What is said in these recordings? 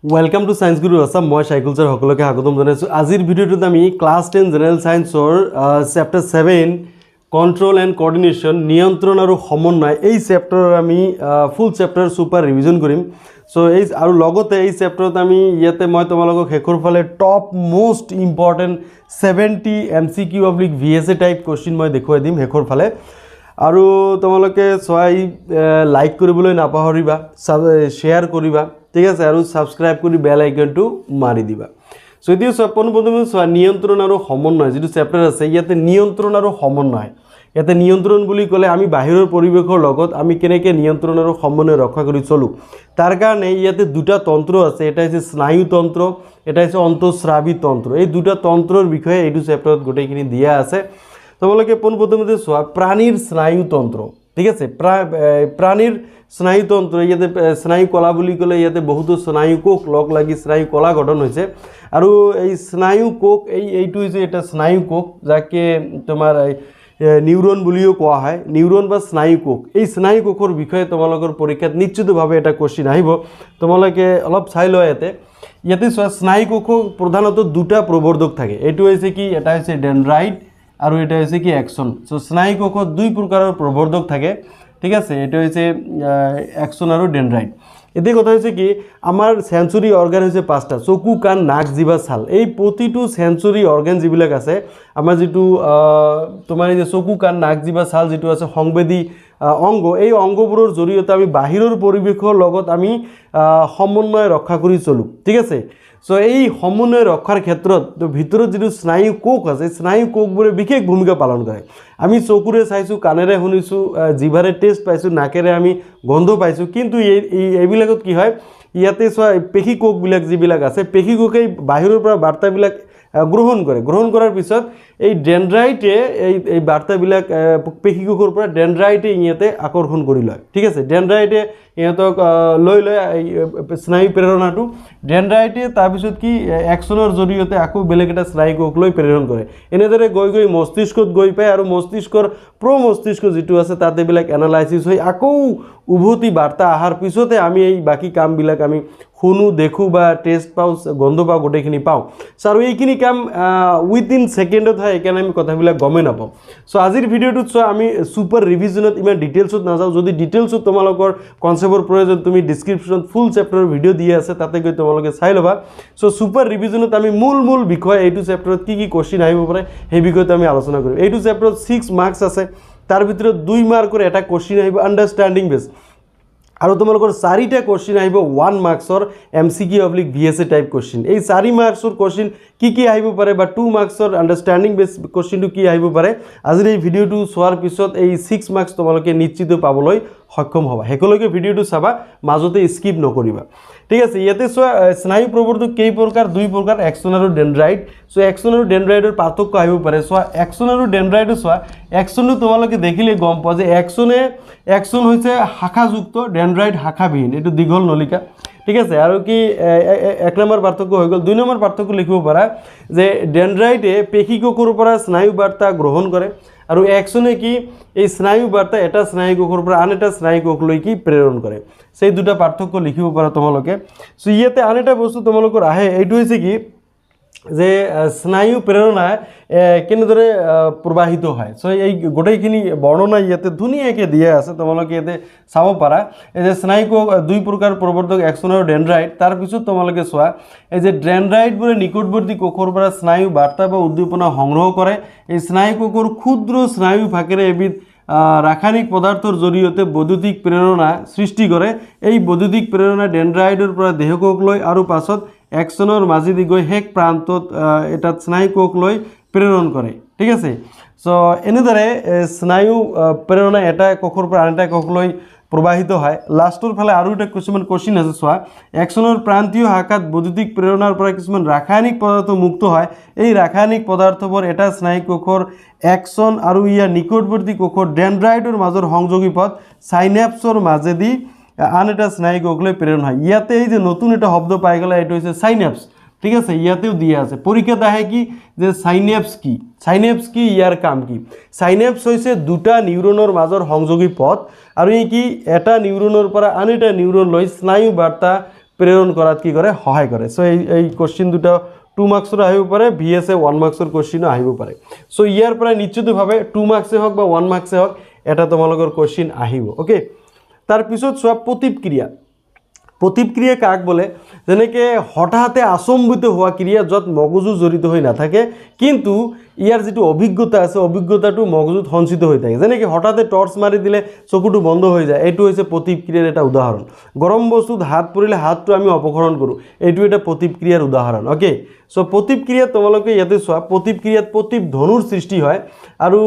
Welcome to science गुरु आसाम मैं साइकुल sir सकलोके स्वागतम जानाइছো आजिर भिडिओत आमी क्लास 10 जेनेरेल साइंसर चैप्टार 7 कंट्रोल एंड कोअर्डिनेशन नियंत्रण और समन्वय এই चैप्टार आमी फुल चैप्टार सुपर रिविजन करिम सो এই আৰু লগতে এই चैप्टारत आमी ইয়াতে মই তোমালোকক হেকৰ ফালে top most important 70 MCQ oblique VSA type question মই দেখুৱাই দিম হেকৰ ফালে আৰু তোমালোকে সবাই লাইক কৰিবলৈ নাপাহৰিবা শেয়াৰ কৰিবা ঠিক আছে আৰু সাবস্ক্ৰাইব কৰি বেল আইকনটো মাৰি দিবা সো এতিয়া প্ৰথমে নিয়ন্ত্ৰণ আৰু সমন্বয় যেটো চেপ্টাৰ আছে ইয়াতে নিয়ন্ত্ৰণ আৰু সমন্বয় ইয়াতে নিয়ন্ত্ৰণ বুলি ক'লে আমি বাহিৰৰ পৰিৱেশৰ লগত আমি কেনেকৈ নিয়ন্ত্ৰণ আৰু সমন্বয় ৰক্ষা কৰি চলো তাৰ কাৰণে ইয়াতে দুটা তন্ত্ৰ আছে এটা হৈছে স্নায়ু তন্ত্ৰ এটা হৈছে অন্তঃস্ৰাৱী তন্ত্ৰ এই দুটা তন্ত্ৰৰ বিষয়ে এইটো চেপ্টাৰত গোটেইখিনি দিয়া আছে তোমালোকে প্ৰথমতে চোৱা প্ৰাণীৰ স্নায়ু তন্ত্ৰ ঠিক আছে প্ৰাণীৰ স্নায়ু তন্ত্ৰ ইয়াতে স্নায়ু কলা বুলি ক'লে ইয়াতে বহুতো স্নায়ু কোষ লগ লাগি স্নায়ু কলা গঠন হৈছে আৰু এই স্নায়ু কোষ এইটো হৈছে এটা স্নায়ু কোষ যাকে তোমাৰ নিউৰন বুলিও কোৱা হয় নিউৰন বা স্নায়ু কোষ এই স্নায়ু কোষৰ বিষয়ে তোমালোকৰ পৰীক্ষাত নিশ্চিতভাৱে এটা কোশ্চেন আহিব তোমালোকে অলপ চাই লয় ইয়াতে চোৱা স্নায়ু কোষ প্ৰধানত দুটা প্ৰবৰ্ধক থাকে এইটো হৈছে কি এটা হৈছে ডেনড্ৰাইট আৰু এটা হৈছে কি অ্যাক্সন সো স্নায়ু কোষত দুই প্ৰকাৰৰ প্ৰবৰ্ধক থাকে ঠিক আছে এটা হৈছে অ্যাক্সন আৰু ডেনড্ৰাইট এতিয়া কথা হৈছে কি আমাৰ সেন্সৰি অৰ্গান হৈছে পাঁচটা চকু কাণ নাক জিভা ছাল এই প্ৰতিটো সেন্সৰি অৰ্গান যিবিলাক আছে আমাৰ যেটো তোমাৰ এই চকু কাণ নাক জিভা ছাল যেটো আছে সংবেদী অংগ এই অংগবোৰৰ জৰিয়তে আমি বাহিৰৰ পৰিৱেশৰ লগত আমি সমন্বয় ৰক্ষা কৰি চলো ঠিক আছে সো এই সমন্বয় ৰক্ষাৰ ক্ষেত্ৰত ভিতৰত যেটো স্নায়ু কোষ আছে স্নায়ু কোষবোৰে বিশেষ ভূমিকা পালন কৰে আমি চকুৰে চাইছো কাণেৰে শুনিছো জিভাৰে টেষ্ট পাইছো নাকেৰে আমি গন্ধ পাইছো কিন্তু এইবিলাকত কি হয় ইয়াতে চোৱা পেশী কোষবিলাক যিবিলাক আছে পেশী কোষে বাহিৰৰ পৰা বাৰ্তাবিলাক গ্ৰহণ কৰাৰ পিছত এই ডেনড্ৰাইটে এই বাৰ্তাবিলাক পেশী কোষৰ পৰা ডেনড্ৰাইটে ইয়াতে আকৰ্ষণ কৰি লয় ঠিক আছে ডেনড্ৰাইটে ইহঁতক লৈ স্নায়ু প্ৰেৰণাটো ডেনড্ৰাইটে তাৰপিছত কি অ্যাক্সনৰ জৰিয়তে আকৌ বেলেগ এটা স্নায়ু কোষ লৈ প্ৰেৰণ কৰে এনেদৰে গৈ মস্তিষ্কত গৈ পায় আৰু মস্তিষ্কৰ প্ৰমস্তিষ্ক যেটো আছে তাতে বিলাক এনালাইসিস হৈ আকৌ উভতি বাৰ্তা আহাৰ পিছতে আমি এই বাকি কামবিলাক আমি শুনো দেখো বা টেষ্ট পাও গন্ধ পাও গোটেইখিনি পাও আৰু এইখিনি কাম উইদিন সেকেন্ডত হয় একাৰণে আমি কথাবিলাক গমে নাপাও সো আজিৰ ভিডিওটোত চোৱা আমি সুপাৰ ৰিভিজনত ইমান ডিটেইলছত নাযাও যদি ডিটেইলছত তোমালোকৰ কনসেপ্টৰ প্ৰয়োজন তুমি ডেসক্ৰিপচনত ফুল চেপ্টাৰৰ ভিডিও দিয়া আছে তাতে গৈ তোমালোকে চাই লবা সো সুপাৰ ৰিভিজনত আমি মূল বিষয় এইটো চেপ্টাৰত কি কোশ্চেন আহিব পাৰে সেই বিষয়ত আমি আলোচনা কৰিম এইটো চেপ্টাৰত 6 মাৰ্কস আছে তাৰ ভিতৰত 2 মাৰ্কৰ এটা কোশ্চেন আহিব আন্ডাৰষ্টেণ্ডিং বেস আৰু তোমালোকৰ 4টা কোশ্চেন আহিব 1 মাৰ্কসৰ MCQ oblique VSA type question এই 4 মাৰ্কসৰ কোশ্চেন কি আহিব পাৰে বা 2 মাৰ্কসৰ আন্ডাৰষ্টেণ্ডিং বেস কোশ্চেনটো কি আহিব পাৰে আজিৰ এই ভিডিওটো চোৱাৰ পিছত এই 6 মাৰ্কস তোমালোকে নিশ্চিত পাবলৈ সক্ষম হবা হেকলৈকে ভিডিওটো চাবা মাজতে স্কিপ নকৰিবা ঠিক আছে ইয়াতে চোৱা স্নায়ু প্ৰবৰ্ধক কেই প্ৰকাৰ দুই প্ৰকাৰ অ্যাক্সন আৰু ডেনড্ৰাইট সো অ্যাক্সন আৰু ডেনড্ৰাইটৰ পাৰ্থক্য আহিব পাৰে চোৱা অ্যাক্সন আৰু ডেনড্ৰাইটৰ চোৱা অ্যাক্সনটো তোমালোকে দেখিলে গম পোৱা যে অ্যাক্সন হৈছে শাখাযুক্ত ডেনড্ৰাইট শাখাবিহীন এটো দীঘল নলিকা ঠিক আছে আৰু কি এক নম্বৰ পাৰ্থক্য হৈ গল দুই নম্বৰ পাৰ্থক্য লিখিব পাৰা যে ডেনড্ৰাইটে পেশী কোষৰ পৰা স্নায়ু বাৰ্তা গ্ৰহণ কৰে আৰু অ্যাক্সনে কি এই স্নায়ু বাৰ্তা এটা স্নায়ু কোষৰ পৰা আন এটা স্নায়ু কোষলৈ কি প্ৰেৰণ কৰে সেই দুটা পাৰ্থক্য লিখিব পাৰা তোমালোকে সো ইয়াতে আন এটা বস্তু তোমালোকৰ আহে এইটো হৈছে কি যে স্নায়ু প্ৰেৰণা কেনেদৰে প্ৰবাহিত হয় সো এই গোটেইখিনি বৰ্ণনা ইয়াতে ধুনীয়াকৈ দিয়া আছে তোমালোকে ইয়াতে চাব পাৰা এই যে স্নায়ু কোষ দুই প্ৰকাৰ প্ৰবৰ্ধক অ্যাক্সন আৰু ডেনড্ৰাইট তাৰ পিছত তোমালোকে চোৱা এই যে ডেনড্ৰাইটবোৰে নিকটৱৰ্তী কোষৰ পৰা স্নায়ু বাৰ্তা বা উদ্দীপনা সংগ্ৰহ কৰে এই স্নায়ু কোষৰ ক্ষুদ্ৰ স্নায়ু ফাঁকেৰে এবিধ ৰাসায়নিক পদাৰ্থৰ জৰিয়তে বৈদ্যুতিক প্ৰেৰণা সৃষ্টি কৰে এই বৈদ্যুতিক প্ৰেৰণা ডেনড্ৰাইটৰ পৰা দেহকোষলৈ আৰু পাছত অ্যাক্সনৰ মাজেদি গৈ হেক প্ৰান্তত এটা স্নায়ু কোষলৈ প্ৰেৰণ কৰে ঠিক আছে সো এনেদৰে স্নায়ু প্ৰেৰণা এটা কোষৰ পৰা আন এটা কোষলৈ প্ৰবাহিত হয় লাষ্টৰ ফালে আৰু এটা কিছুমান কোশ্চেন আছে চোৱা অ্যাক্সনৰ প্ৰান্তীয় শাখাত বৈদ্যুতিক প্ৰেৰণাৰ পৰা কিছুমান ৰাসায়নিক পদাৰ্থ মুক্ত হয় এই ৰাসায়নিক পদাৰ্থবোৰ এটা স্নায়ু কোষৰ অ্যাক্সন আৰু ইয়াৰ নিকটৱৰ্তী কোষৰ ডেনড্ৰাইটৰ মাজৰ সংযোগী পথ সাইনেপছৰ মাজেদি আন এটা স্নায়ু কোষলৈ প্ৰেৰণ হয় ইয়াতে এই যে নতুন এটা শব্দ পাই গলা এটো হৈছে সাইনেপছ ঠিক আছে ইয়াতেও দিয়া আছে পৰীক্ষাত আহে কি যে সাইনেপছ কি ইয়াৰ কাম কি সাইনেপছ হৈছে দুটা নিউৰনৰ মাজৰ সংযোগী পথ আৰু এই কি এটা নিউৰনৰ পৰা আন এটা নিউৰন লৈ স্নায়ু বাৰ্তা প্ৰেৰণ কৰাত কি কৰে সহায় কৰে সো এই কোশ্চেন দুটা 2 মাৰ্কসৰ আহিব পাৰে ভিএসএ 1 মাৰ্কসৰ কোশ্চেনো আহিব পাৰে সো ইয়াৰ পৰা নিশ্চিতভাৱে 2 মাৰ্কসে হওক বা 1 মাৰ্কসে হওক এটা তোমালোকৰ কোশ্চেন আহিব ওকে তাৰ পিছত সোৱা প্ৰতিক্ৰিয়া কাক বলে যেনেকৈ হঠাতে আচম্বিত হোৱা ক্ৰিয়া য'ত মগজু জড়িত হৈ নাথাকে কিন্তু ইয়াৰ যেটো অভিজ্ঞতা আছে অভিজ্ঞতাটো মগজুত সঞ্চিত হৈ থাকে যেনেকৈ হঠাতে টৰ্চ মাৰি দিলে চকুটো বন্ধ হৈ যায় এইটো হৈছে প্ৰতিক্ৰিয়াৰ এটা উদাহৰণ গৰম বস্তুত হাত পৰিলে হাতটো আমি অপসাৰণ কৰোঁ এইটো এটা প্ৰতিক্ৰিয়াৰ উদাহৰণ ওকে সো প্ৰতিক্ৰিয়া তোমালোকে ইয়াতে চোৱা প্ৰতিক্ৰিয়াত প্ৰতিধ্বনিৰ সৃষ্টি হয় আৰু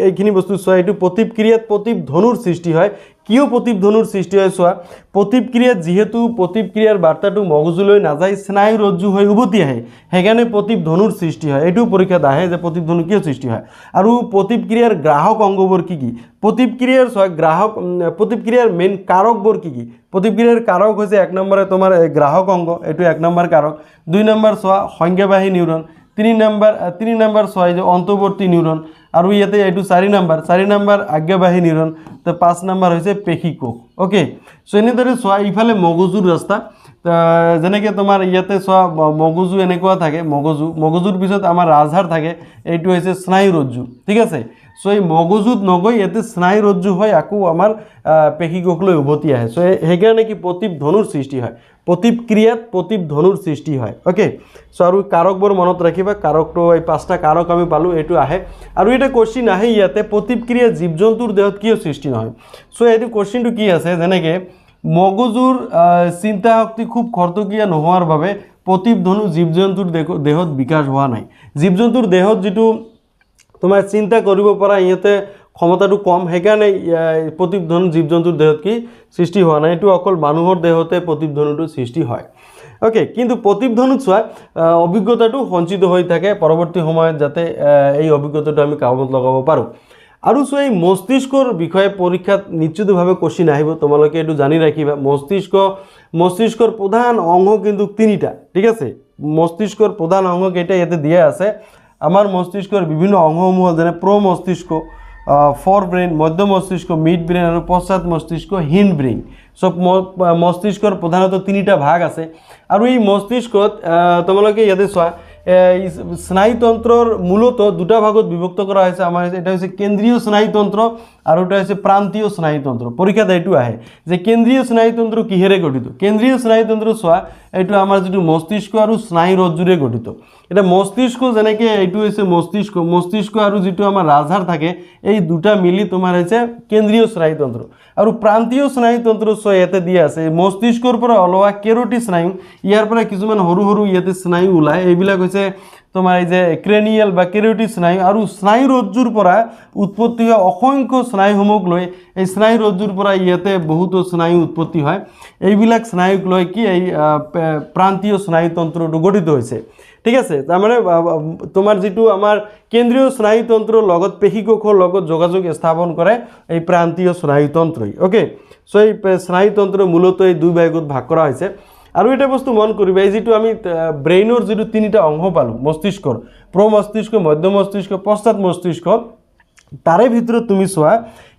এইখিনি বস্তু চোৱা এইটো প্ৰতিক্ৰিয়াত প্ৰতিধ্বনিৰ সৃষ্টি হয় কিয় প্ৰতিধ্বনিৰ সৃষ্টি হয় চোৱা প্ৰতিক্ৰিয়াত যেহেতু প্ৰতিক্ৰিয়াৰ বাৰ্তাটো মগজুলৈ নাযায় স্নায়ু ৰজ্জু হৈ উভতি আহে হেগানে প্ৰতিধ্বনিৰ সৃষ্টি হয় এইটো পৰীক্ষাত আহে যে প্ৰতিধ্বনি কিয় সৃষ্টি হয় আৰু প্ৰতিক্ৰিয়াৰ গ্ৰাহক অংগবোৰ কি প্ৰতিক্ৰিয়াৰ চোৱা গ্ৰাহক প্ৰতিক্ৰিয়াৰ মেইন কাৰকবোৰ কি প্ৰতিক্ৰিয়াৰ কাৰক হৈছে 1 নম্বৰে তোমাৰ গ্ৰাহক অংগ এইটো 1 নম্বৰ কাৰক 2 নম্বৰ চোৱা সংজ্ঞাবাহী নিউৰন 3 নম্বৰ চোৱা যে অন্তৰ্বৰ্তী নিউৰন আৰু ইয়াতে এইটো 4 নম্বৰ আজ্ঞাবাহী নিউৰন তো 5 নম্বৰ হৈছে পেশীকোষ ওকে সো এনেদৰে চোৱা ইফালে মগজুৰ ৰাস্তা যেনেকৈ তোমাৰ ইয়াতে চোৱা মগজু এনেকুৱা থাকে মগজুৰ পিছত আমাৰ ৰাজহাড় থাকে এইটো হৈছে স্নায়ু ৰজ্জু ঠিক আছে সো এই মগজুত নগৈ ইয়াতে স্নায়ু ৰজ্জু হয় আকৌ আমাৰ পেশীকোষলৈ উভতি আহে সো সেইকাৰণে কি প্ৰতিধ্বনিৰ সৃষ্টি হয় প্ৰতিক্ৰিয়াত প্ৰতিধ্বনিৰ সৃষ্টি হয় ওকে সো আৰু কাৰকবোৰ মনত ৰাখিবা কাৰকটো এই 5টা কাৰক আমি পালো এইটো আহে আৰু এটা কোশ্চেন আহে ইয়াতে প্ৰতিক্ৰিয়া জীৱ-জন্তুৰ দেহত কিয় সৃষ্টি নহয় সো এইটো কোশ্চেনটো কি আছে যেনেকৈ মগজুৰ চিন্তা শক্তি খুব খৰতকীয়া নোহোৱাৰ বাবে প্ৰতিধ্বনি জীৱ-জন্তুৰ দেহত বিকাশ হোৱা নাই জীৱ-জন্তুৰ দেহত যেটো তোমাৰ চিন্তা কৰিব পৰা ইয়াতে ক্ষমতাটো কম হেকাৰণে প্ৰতিধ্বনি জীৱ-জন্তুৰ দেহত কি সৃষ্টি হোৱা নাই এটো অকল মানুহৰ দেহতে প্ৰতিধ্বনিটো সৃষ্টি হয় ওকে কিন্তু প্ৰতিধ্বনিত চোৱা অভিজ্ঞতাটো সঞ্চিত হৈ থাকে পৰৱৰ্তী সময়ত যাতে এই অভিজ্ঞতাটো আমি কামত লগাব পাৰো আৰু সো এই মস্তিষ্কৰ বিষয়ে পৰীক্ষাত নিশ্চিতভাৱে কোশ্চেন আহিব তোমালোকে এটো জানি ৰাখিবা মস্তিষ্কৰ প্ৰধান অংগ কিন্তু 3টা ঠিক আছে মস্তিষ্কৰ প্ৰধান অংগ কেইটা ইয়াতে দিয়া আছে আমাৰ মস্তিষ্কৰ বিভিন্ন অংগসমূহ যেনে প্ৰ মস্তিষ্ক ফৰ ব্ৰেইন মধ্য মস্তিষ্ক মিড ব্ৰেইন আৰু পশ্চাৎ মস্তিষ্ক হিন্দ ব্ৰেইন সব মস্তিষ্কৰ প্ৰধানত 3টা ভাগ আছে আৰু এই মস্তিষ্কত তোমালোকে ইয়াতে চোৱা স্নায়ুতন্ত্ৰৰ মূলত দুটা ভাগত বিভক্ত কৰা হৈছে আমাৰ এটা হৈছে কেন্দ্ৰীয় স্নায়ুতন্ত্ৰ আৰু এটা হৈছে প্ৰান্তীয় স্নায়ুতন্ত্ৰ পৰীক্ষাত এইটো আহে যে কেন্দ্ৰীয় স্নায়ুতন্ত্ৰ কিহেৰে গঠিত কেন্দ্ৰীয় স্নায়ুতন্ত্ৰ চোৱা এইটো আমাৰ যেটো মস্তিষ্ক আৰু স্নায়ু ৰজ্জুৰে গঠিত এটা মস্তিষ্ক যেনেকৈ এইটো হৈছে মস্তিষ্ক আৰু যেটো আমাৰ ৰাজহাড় থাকে এই দুটা মিলি তোমাৰ হৈছে কেন্দ্ৰীয় স্নায়ুতন্ত্ৰ আৰু প্ৰান্তীয় স্নায়ুতন্ত্ৰ চোৱা ইয়াতে দিয়া আছে মস্তিষ্কৰ পৰা ওলোৱা কেৰোটি স্নায়ু ইয়াৰ পৰা কিছুমান সৰু সৰু ইয়াতে স্নায়ু ওলায় এইবিলাক হৈছে তোমাৰ এই যে ক্ৰেনিয়াল বা কেৰোটি স্নায়ু আৰু স্নায়ু ৰজ্জুৰ পৰা উৎপত্তি হয় অসংখ্য স্নায়ুসমূহক লৈ এই স্নায়ু ৰজ্জুৰ পৰা ইয়াতে বহুতো স্নায়ু উৎপত্তি হয় এইবিলাক স্নায়ুক লৈ কি এই প্ৰান্তীয় স্নায়ুতন্ত্ৰটো গঠিত হৈছে ঠিক আছে তাৰ মানে তোমাৰ যেটো আমাৰ কেন্দ্ৰীয় স্নায়ুতন্ত্ৰৰ লগত পেশীকোষৰ লগত যোগাযোগ স্থাপন কৰে এই প্ৰান্তীয় স্নায়ুতন্ত্ৰই ওকে সো এই স্নায়ুতন্ত্ৰ মূলত এই দুই ভাগত ভাগ কৰা হৈছে আৰু এটা বস্তু মন কৰিবা এই যেটো আমি ব্ৰেইনৰ যেটো 3টা অংগ পালো মস্তিষ্কৰ প্ৰ মস্তিষ্ক মধ্য মস্তিষ্ক পশ্চাৎ মস্তিষ্ক তাৰে ভিতৰত তুমি চোৱা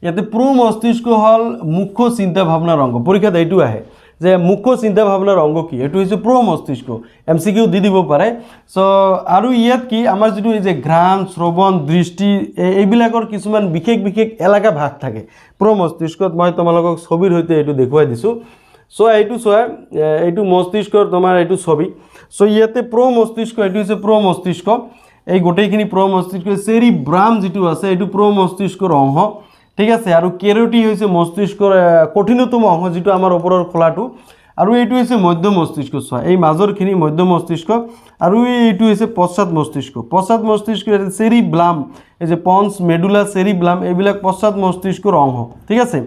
ইয়াতে প্ৰ মস্তিষ্ক হল মুখ্য চিন্তা ভাৱনাৰ অংগ পৰীক্ষাত এইটো আহে যে মুখ্য চিন্তা ভাৱনাৰ অংগ কি এটো হৈছে প্ৰ মস্তিষ্ক এমসিকিউ দি দিব পাৰে সো আৰু ইয়াত কি আমাৰ যেটো এই যে ঘ্ৰাণ শ্ৰৱণ দৃষ্টি এইবিলাকৰ কিছুমান বিশেষ এলাকা ভাগ থাকে প্ৰ মস্তিষ্কত মই তোমালোকক ছবিৰ হৈতে এটো দেখুৱাই দিছো সো এইটো চোৱা এইটো মস্তিষ্কৰ তোমাৰ এইটো ছবি সো ইয়াতে প্ৰ মস্তিষ্ক এইটো হৈছে প্ৰ মস্তিষ্ক এই গোটেইখিনি প্ৰ মস্তিষ্ক চেৰিব্ৰাম যেটো আছে এইটো প্ৰ মস্তিষ্কৰ অংশ ঠিক আছে আৰু কেৰোটি হৈছে মস্তিষ্কৰ কঠিনতম অংশ যেটো আমাৰ ওপৰৰ খোলাটো আৰু এইটো হৈছে মধ্য মস্তিষ্ক চোৱা এই মাজৰখিনি মধ্য মস্তিষ্ক আৰু এইটো হৈছে পশ্চাৎ মস্তিষ্ক চেৰিব্লাম এই যে পন্স মেডুলা চেৰিব্লাম এইবিলাক পশ্চাৎ মস্তিষ্কৰ অংশ ঠিক আছে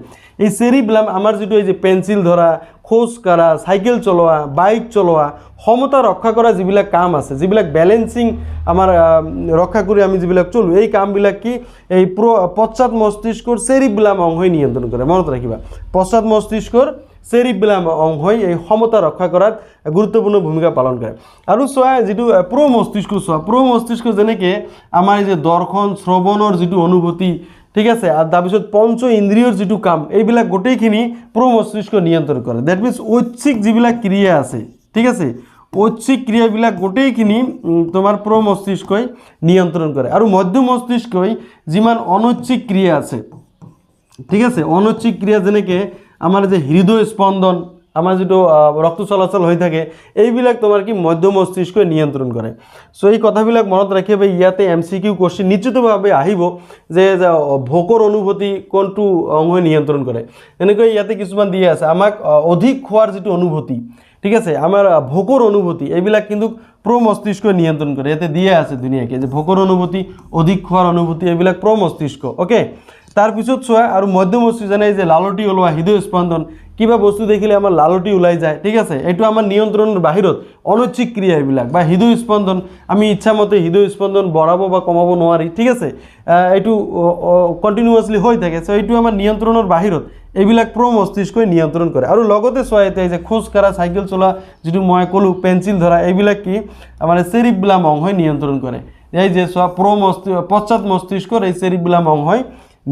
এই চেৰিব্লাম আমাৰ যেটো এই যে পেন্সিল ধৰা খোজ কাঢ়া সাইকেল চলোৱা বাইক চলোৱা সমতা ৰক্ষা কৰা যিবিলাক কাম আছে যিবিলাক ব্যালেন্সিং আমাৰ ৰক্ষা কৰি আমি যিবিলাক চলো এই কামবিলাক কি এই পশ্চাৎ মস্তিষ্কৰ চেৰিব্লাম অংশই নিয়ন্ত্ৰণ কৰে মনত ৰাখিবা পশ্চাৎ মস্তিষ্কৰ চেৰিব্লাম অংশই এই সমতা ৰক্ষা কৰাত গুৰুত্বপূৰ্ণ ভূমিকা পালন কৰে আৰু চোৱা যেটো প্ৰ মস্তিষ্ক যেনেকৈ আমাৰ এই যে দৰ্শন শ্ৰৱণৰ যেটো অনুভূতি ঠিক আছে আৰ তাৰপিছত পঞ্চ ইন্দ্ৰিয়ৰ যেটো কাম এইবিলাক গোটেইখিনি প্ৰমস্তিষ্ক নিয়ন্ত্ৰণ কৰে দ্যাট মিন্স ঐচ্ছিক যিবিলাক ক্ৰিয়া আছে ঠিক আছে ঐচ্ছিক ক্ৰিয়াবিলাক গোটেইখিনি তোমাৰ প্ৰমস্তিষ্কই নিয়ন্ত্ৰণ কৰে আৰু মধ্য মস্তিষ্কই যিমান অনৈচ্ছিক ক্ৰিয়া আছে ঠিক আছে অনৈচ্ছিক ক্ৰিয়া যেনেকৈ আমাৰ যে হৃদয় স্পন্দন আমাৰ যেটো ৰক্ত চলাচল হৈ থাকে এইবিলাক তোমাৰ কি মধ্য মস্তিষ্কই নিয়ন্ত্ৰণ কৰে সো এই কথাবিলাক মনত ৰাখিবা ইয়াতে এমসিকিউ কোশ্চেন নিশ্চিতভাৱে আহিব যে ভোকৰ অনুভূতি কোনটো অংগই নিয়ন্ত্ৰণ কৰে এনেকৈ ইয়াতে কিছুমান দিয়া আছে আমাক অধিক খোৱাৰ যেটো অনুভূতি ঠিক আছে আমাৰ ভোকৰ অনুভূতি এইবিলাক কিন্তু প্ৰমস্তিষ্কই নিয়ন্ত্ৰণ কৰে ইয়াতে দিয়া আছে দুনিয়াকে যে ভোকৰ অনুভূতি অধিক খোৱাৰ অনুভূতি এইবিলাক প্ৰমস্তিষ্ক ওকে তাৰ পিছত চোৱা আৰু মধ্য মস্তিষ্ক জানে যে লালটি ওলোৱা হৃদয় স্পন্দন কিবা বস্তু দেখিলে আমাৰ লালটি ওলাই যায় ঠিক আছে এটো আমাৰ নিয়ন্ত্ৰণৰ বাহিৰত অনৈচ্ছিক ক্ৰিয়া এইবিলাক বা হৃদয় স্পন্দন আমি ইচ্ছামতে হৃদয় স্পন্দন বঢ়াব বা কমাব নোৱাৰি ঠিক আছে এটো কন্টিনিউয়াসলি হৈ থাকে সো এটো আমাৰ নিয়ন্ত্ৰণৰ বাহিৰত এইবিলাক প্ৰমস্তিষ্কই নিয়ন্ত্ৰণ কৰে আৰু লগতে চোৱা এতিয়া যে খোজ কাঢ়া সাইকেল চলা যেটো মই কলো পেন্সিল ধৰা এইবিলাক কি আমাৰ সেৰিবেলাম অংশই নিয়ন্ত্ৰণ কৰে এই যে চোৱা পশ্চাৎ মস্তিষ্কৰ এই সেৰিবেলাম অংশই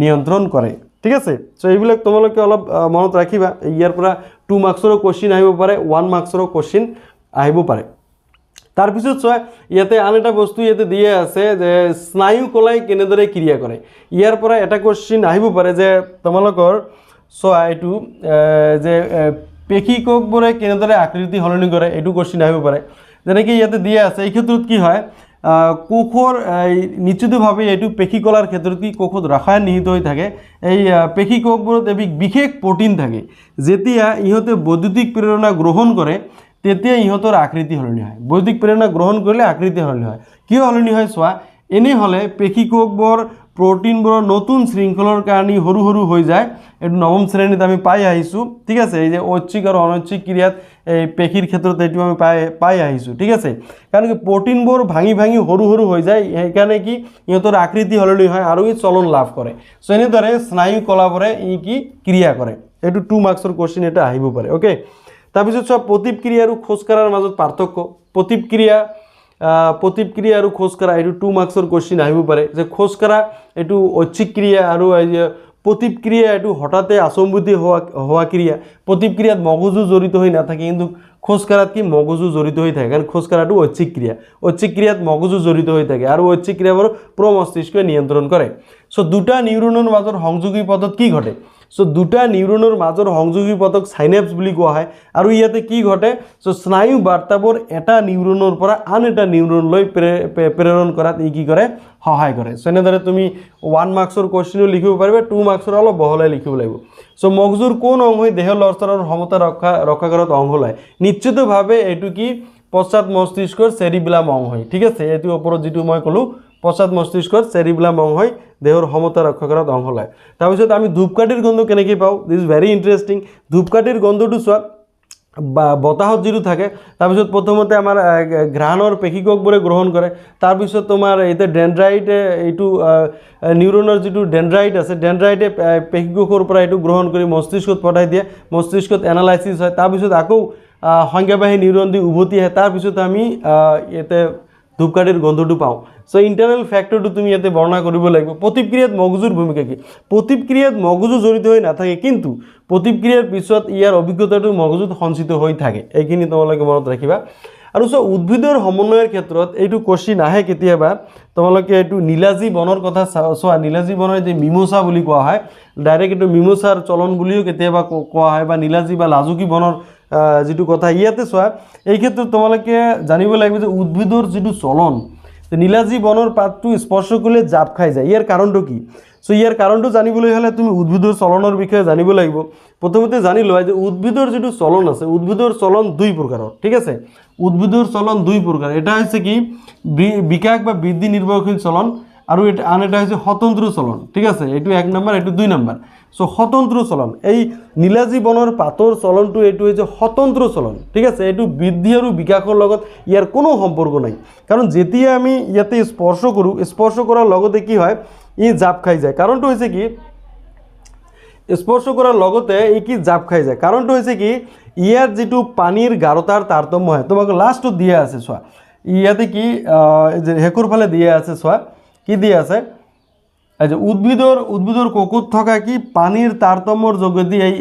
নিয়ন্ত্ৰণ কৰে ঠিক আছে সো এইবিলাক তোমালোকে অলপ মনত ৰাখিবা ইয়াৰ পৰা 2 মাৰ্কছৰ কোশ্চেন আহিব পাৰে 1 মাৰ্কছৰ কোশ্চেন আহিব পাৰে তাৰ পিছত চোৱা ইয়াতে আন এটা বস্তু ইয়াতে দিয়া আছে যে স্নায়ু কলাই কেনেদৰে ক্ৰিয়া কৰে ইয়াৰ পৰা এটা কোশ্চেন আহিব পাৰে যে তোমালোকৰ চোৱা এটো যে পেশী কোষবোৰে কেনেদৰে আকৃতি হলনি কৰে এটো কোশ্চেন আহিব পাৰে যেনেকৈ ইয়াতে দিয়া আছে এই ক্ষেত্ৰত কি হয় কোষৰ নিশ্চিতভাৱে এটো পেশী কলাৰ ক্ষেত্ৰত কি কোষত ৰাসায়ন নিহিত হৈ থাকে এই পেশী কোষবোৰত এবিধ বিশেষ প্ৰটিন থাকে যেতিয়া ইহঁতে বৈদ্যুতিক প্ৰেৰণা গ্ৰহণ কৰে তেতিয়া ইহঁতৰ আকৃতি হলনি হয় বৈদ্যুতিক প্ৰেৰণা গ্ৰহণ কৰিলে আকৃতি হলনি হয় কি হলনি হয় চোৱা এনে হলে পেশী কোষবোৰ প্ৰটিনবোৰ নতুন শৃংখলৰ কাৰণে হৰু হৰু হৈ যায় এটো নৱম শ্ৰেণীত আমি পাই আহিছো ঠিক আছে এই যে ঐচ্ছিক আৰু অনৈচ্ছিক ক্ৰিয়াত এই পেশীৰ ক্ষেত্ৰত এটো আমি পাই আহিছো ঠিক আছে কাৰণ কি প্ৰটিনবোৰ ভাঙি ভাঙি হৰু হৰু হৈ যায় এই কাৰণে কি ইহঁতৰ আকৃতি হলনি হয় আৰু ই চলন লাভ কৰে সো এনেদৰে স্নায়ু কলাবোৰে ই কি ক্ৰিয়া কৰে এটো 2 মাৰ্কছৰ কোশ্চেন এটা আহিব পাৰে ওকে তাৰপিছত সব প্ৰতিক্ৰিয়া আৰু খোজ কাঢ়াৰ মাজত পাৰ্থক্য প্ৰতিক্ৰিয়া আৰু খোজ কাঢ়া এটো 2 মাৰ্কছৰ কোশ্চেন আহিব পাৰে যে খোজ কাঢ়া এটো ঐচ্ছিক ক্ৰিয়া আৰু প্ৰতিক্ৰিয়া এটো হঠাতে আচম্বিত হোৱা ক্ৰিয়া প্ৰতিক্ৰিয়াত মগজু জড়িত হৈ নাথাকে কিন্তু খোজ কাঢ়াত কি মগজু জড়িত হৈ থাকে কাৰণ খোজ কাঢ়াটো ঐচ্ছিক ক্ৰিয়াত মগজু জড়িত হৈ থাকে আৰু ঐচ্ছিক ক্ৰিয়াবোৰ প্ৰমস্তিষ্কই নিয়ন্ত্ৰণ কৰে সো দুটা নিউৰনৰ মাজৰ সংযোগী পথত কি ঘটে সো দুটা নিউৰনৰ মাজৰ সংযোগী পথক সাইনেপস বুলি কোৱা হয় আৰু ইয়াতে কি ঘটে সো স্নায়ু বাৰ্তাবোৰ এটা নিউৰনৰ পৰা আন এটা নিউৰনলৈ প্ৰেৰণ কৰাত ই কি কৰে সহায় কৰে সো এনেদৰে তুমি 1 মাৰ্কছৰ কোশ্চেনও লিখিব পাৰিবা 2 মাৰ্কছৰ অলপ বহলাই লিখিব লাগিব সো মগজুৰ কোন অংশই দেহৰ লৰচৰৰ সমতা ৰক্ষা কৰাত অংশ লয় নিশ্চিতভাৱে এটো কি পশ্চাৎ মস্তিষ্কৰ সেৰিবেলাম অংশই ঠিক আছে এটো ওপৰত যেটো মই কলো পশ্চাৎ মস্তিষ্কৰ সেৰিবেলাম অংশই দেহৰ সমতা ৰক্ষা কৰাত অংশ লয় তাৰপিছত আমি ধূপকাঠিৰ গন্ধ কেনেকৈ পাও দিস ইজ ভেৰি ইন্টাৰেষ্টিং ধূপকাঠিৰ গন্ধটো চোৱা বতাহত যেটো থাকে তাৰপিছত প্ৰথমতে আমাৰ ঘ্ৰাণৰ পেশী কোষবোৰে গ্ৰহণ কৰে তাৰপিছত তোমাৰ এতে ডেনড্ৰাইট এটো নিউৰনৰ যেটো ডেনড্ৰাইট আছে ডেনড্ৰাইটে পেশী কোষৰ পৰা এটো গ্ৰহণ কৰি মস্তিষ্কত পঠাই দিয়ে মস্তিষ্কত এনালাইসিস হয় তাৰপিছত আকৌ সংজ্ঞাবাহী নিউৰন দি উভতি আহে তাৰপিছত আমি এতে ধূপকাঠিৰ গন্ধটো পাও সো ইন্টাৰনেল ফ্যাক্টৰটো তুমি ইয়াতে বৰ্ণনা কৰিব লাগিব প্ৰতিক্ৰিয়াত মগজুৰ ভূমিকা কি প্ৰতিক্ৰিয়াত মগজু জড়িত হৈ নাথাকে কিন্তু প্ৰতিক্ৰিয়াৰ পিছত ইয়াৰ অভিজ্ঞতাটো মগজুত সঞ্চিত হৈ থাকে এইখিনি তোমালোকে মনত ৰাখিবা আৰু সো উদ্ভিদৰ সমন্বয়ৰ ক্ষেত্ৰত এইটো কোশ্চেন আহে কেতিয়াবা তোমালোকে এইটো নীলাজী বনৰ কথা চোৱা নীলাজী বনৰ যে মিমোসা বুলি কোৱা হয় ডাইৰেক্ট এইটো মিমোসাৰ চলন বুলিও কেতিয়াবা কোৱা হয় বা নীলাজী বা লাজুকী বনৰ যেটো কথা ইয়াতে চোৱা এই ক্ষেত্ৰত তোমালোকে জানিব লাগিব যে উদ্ভিদৰ যেটো চলন নীলাজী বনৰ পাতটো স্পৰ্শ কৰিলে জাপ খাই যায় ইয়াৰ কাৰণটো কি সো ইয়াৰ কাৰণটো জানিবলৈ হলে তুমি উদ্ভিদৰ চলনৰ বিষয়ে জানিব লাগিব প্ৰথমতে জানি লোৱা যে উদ্ভিদৰ যেটো চলন আছে উদ্ভিদৰ চলন দুই প্ৰকাৰৰ ঠিক আছে উদ্ভিদৰ চলন দুই প্ৰকাৰ এটা হৈছে কি বিকাশ বা বৃদ্ধি নিৰ্ভৰশীল চলন আৰু এটা আন এটা হৈছে স্বতন্ত্ৰ চলন ঠিক আছে এটো 1 নম্বৰ এটো 2 নম্বৰ সো স্বতন্ত্ৰ চলন এই নীলাজী বনৰ পাতৰ চলনটো এটো হৈছে স্বতন্ত্ৰ চলন ঠিক আছে এটো বৃদ্ধি আৰু বিকাশৰ লগত ইয়াৰ কোনো সম্পৰ্ক নাই কাৰণ যেতিয়া আমি ইয়াতে স্পৰ্শ কৰাৰ লগতে কি হয় ই জাপ খাই যায় কাৰণটো হৈছে কি স্পৰ্শ কৰাৰ লগতে ই কি জাপ খাই যায় কাৰণটো হৈছে কি ইয়াৰ যেটো পানীৰ গাঢ়তাৰ তাৰতম্য হয় তোমাক লাষ্টত দিয়া আছে চোৱা ইয়াতে কি হেকৰ ফালে দিয়া আছে চোৱা কি দিয়া আছে আচ্ছা, উদ্ভিদৰ কোকত থকা কি পানীৰ তাৰতম্যৰ যোগেদি এই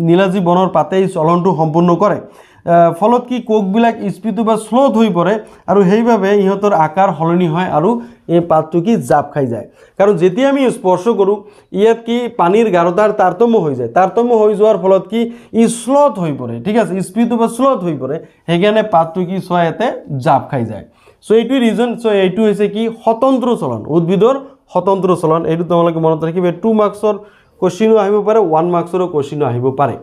নীলাজী বনৰ পাতে এই চলনটো সম্পূৰ্ণ কৰে। ফলত কি কোকবিলাক স্পীডটো বা স্লোত হৈ পৰে আৰু সেইভাবে ইহঁতৰ আকাৰ সলনি হয় আৰু এই পাতটো কি জাপ খাই যায়। কাৰণ যেতিয়া আমি স্পৰ্শ কৰোঁ ইয়াত কি পানীৰ গাঢ়তাৰ তাৰতম্য হৈ যায়, তাৰতম্য হৈ যোৱাৰ ফলত কি ই স্লোত হৈ পৰে, ঠিক আছে, স্পীডটো বা স্লোত হৈ পৰে, সেইকাৰণে পাতটো কি চোৱা ইয়াতে জাপ খাই যায়। চ' এইটোৱে ৰিজন। চ' এইটো হৈছে কি স্বতন্ত্ৰ চলন, উদ্ভিদৰ স্বতন্ত্ৰ চলন। এইটো তোমালোকে মনত ৰাখিবা। 2 মাৰ্কছৰ কুৱেশ্যনো আহিব পাৰে, 1 মাৰ্কছৰো কুৱেশ্যনো আহিব পাৰে।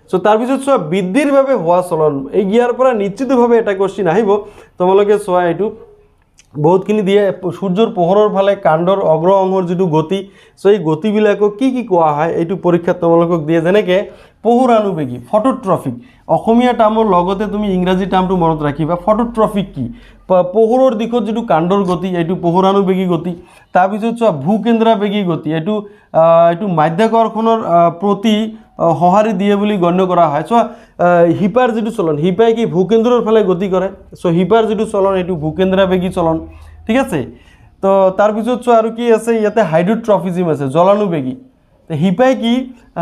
চ' তাৰপিছত চোৱা বৃদ্ধিৰ বাবে হোৱা চলন, এই ইয়াৰ পৰা নিশ্চিতভাৱে এটা কুৱেশ্যন আহিব। তোমালোকে চোৱা এইটো বহুতখিনি দিয়ে, সূৰ্যৰ পোহৰৰ ফালে কাণ্ডৰ অগ্ৰ অংশৰ যিটো গতি, চ' এই গতিবিলাকক কি কোৱা হয় এইটো পৰীক্ষাত তোমালোকক দিয়ে, যেনেকৈ পোহৰানুবেগী ফটোট্ৰফিক, অসমীয়া টাৰ্মৰ লগতে তুমি ইংৰাজী টাৰ্মটো মনত ৰাখিবা। ফটোট্ৰফিক কি পোহৰৰ দিশত যিটো কাণ্ডৰ গতি, এইটো পোহৰানুবেগী গতি। তাৰপিছত চোৱা ভূকেন্দ্ৰাবেগী গতি, এইটো মাধ্যাকৰ্ষণৰ প্ৰতি সঁহাৰি দিয়ে বুলি গণ্য কৰা হয়। চোৱা হিপাৰ যিটো চলন, হিপাই কি ভূকেন্দ্ৰৰ ফালে গতি কৰে, চ' হিপাৰ যিটো চলন এইটো ভূকেন্দ্ৰাবেগী চলন, ঠিক আছে। তো তাৰপিছত চোৱা আৰু কি আছে, ইয়াতে হাইড্ৰোট্ৰফিজিম আছে, জলানুবেগী। হিপাই কি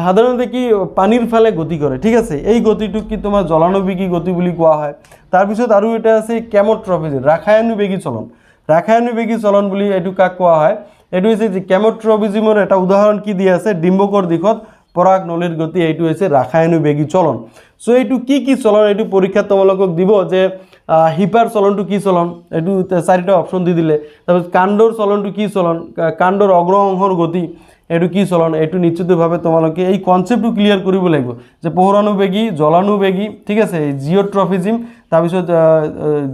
সাধাৰণতে কি পানীৰ ফালে গতি কৰে, ঠিক আছে, এই গতিটোক কি তোমাৰ জলানুবেগী গতি বুলি কোৱা হয়। তাৰপিছত আৰু এটা আছে কেমোট্ৰফিজিম, ৰাসায়নুবেগী চলন, ৰাসায়নুবেগী চলন বুলি এইটো কাক কোৱা হয়, এইটো হৈছে যে কেমোট্ৰফিজিমৰ এটা উদাহৰণ কি দিয়া আছে, ডিম্বকৰ দিশত পৰাগ নলীৰ গতি, এইটো হৈছে ৰাসায়নুবেগী চলন। চ' এইটো কি চলন, এইটো পৰীক্ষাত তোমালোকক দিব যে হিপাৰ চলনটো কি চলন, এইটো 4টা অপশ্যন দি দিলে। তাৰপিছত কাণ্ডৰ চলনটো কি চলন, কাণ্ডৰ অগ্ৰ অংশৰ গতি, এইটো কি চলন, এইটো নিশ্চিতভাৱে তোমালোকে এই কনচেপ্টটো ক্লিয়াৰ কৰিব লাগিব যে পোহৰানুবেগী, জলানুবেগী, ঠিক আছে, জিঅ'ট্ৰফিজিম, তাৰপিছত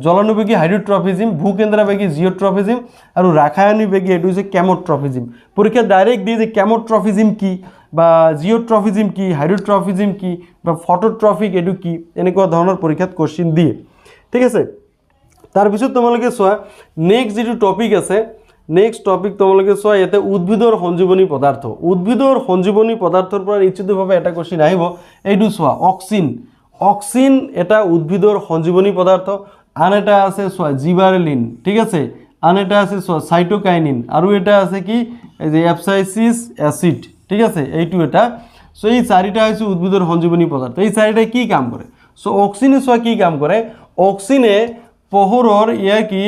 জলানুবেগী হাইড্ৰোট্ৰফিজিম, ভূকেন্দ্ৰাবেগী জিঅ'ট্ৰফিজিম আৰু ৰাসায়নুবেগী এইটো হৈছে কেমোট্ৰফিজিম। পৰীক্ষাত ডাইৰেক্ট দিয়ে যে কেমোট্ৰফিজিম কি বা জিঅ'ট্ৰফিজিম কি, হাইড্ৰোট্ৰফিজিম কি বা ফটোট্ৰফিক এইটো কি, এনেকুৱা ধৰণৰ পৰীক্ষাত কোৱেশ্যন দিয়ে, ঠিক আছে। তাৰপিছত তোমালোকে চোৱা নেক্সট যিটো টপিক আছে, নেক্সট টপিক তোমালোকে চোৱা ইয়াতে উদ্ভিদৰ সঞ্জীৱনী পদাৰ্থ। উদ্ভিদৰ সঞ্জীৱনী পদাৰ্থৰ পৰা নিশ্চিতভাৱে এটা কুৱেশ্যন আহিব, এইটো চোৱা অক্সিন। অক্সিন এটা উদ্ভিদৰ সঞ্জীৱনী পদাৰ্থ। আন এটা আছে চোৱা জিবাৰেলিন, ঠিক আছে, আন এটা আছে চোৱা চাইটোকাইনিন, আৰু এটা আছে কি এই যে এপচাইচিছ এচিড, ঠিক আছে, এইটো এটা। চ' এই 4টা হৈছে উদ্ভিদৰ সঞ্জীৱনী পদাৰ্থ। এই 4টাই কি কাম কৰে, চ' অক্সিনে চোৱা কি কাম কৰে, অক্সিনে পোহৰৰ কি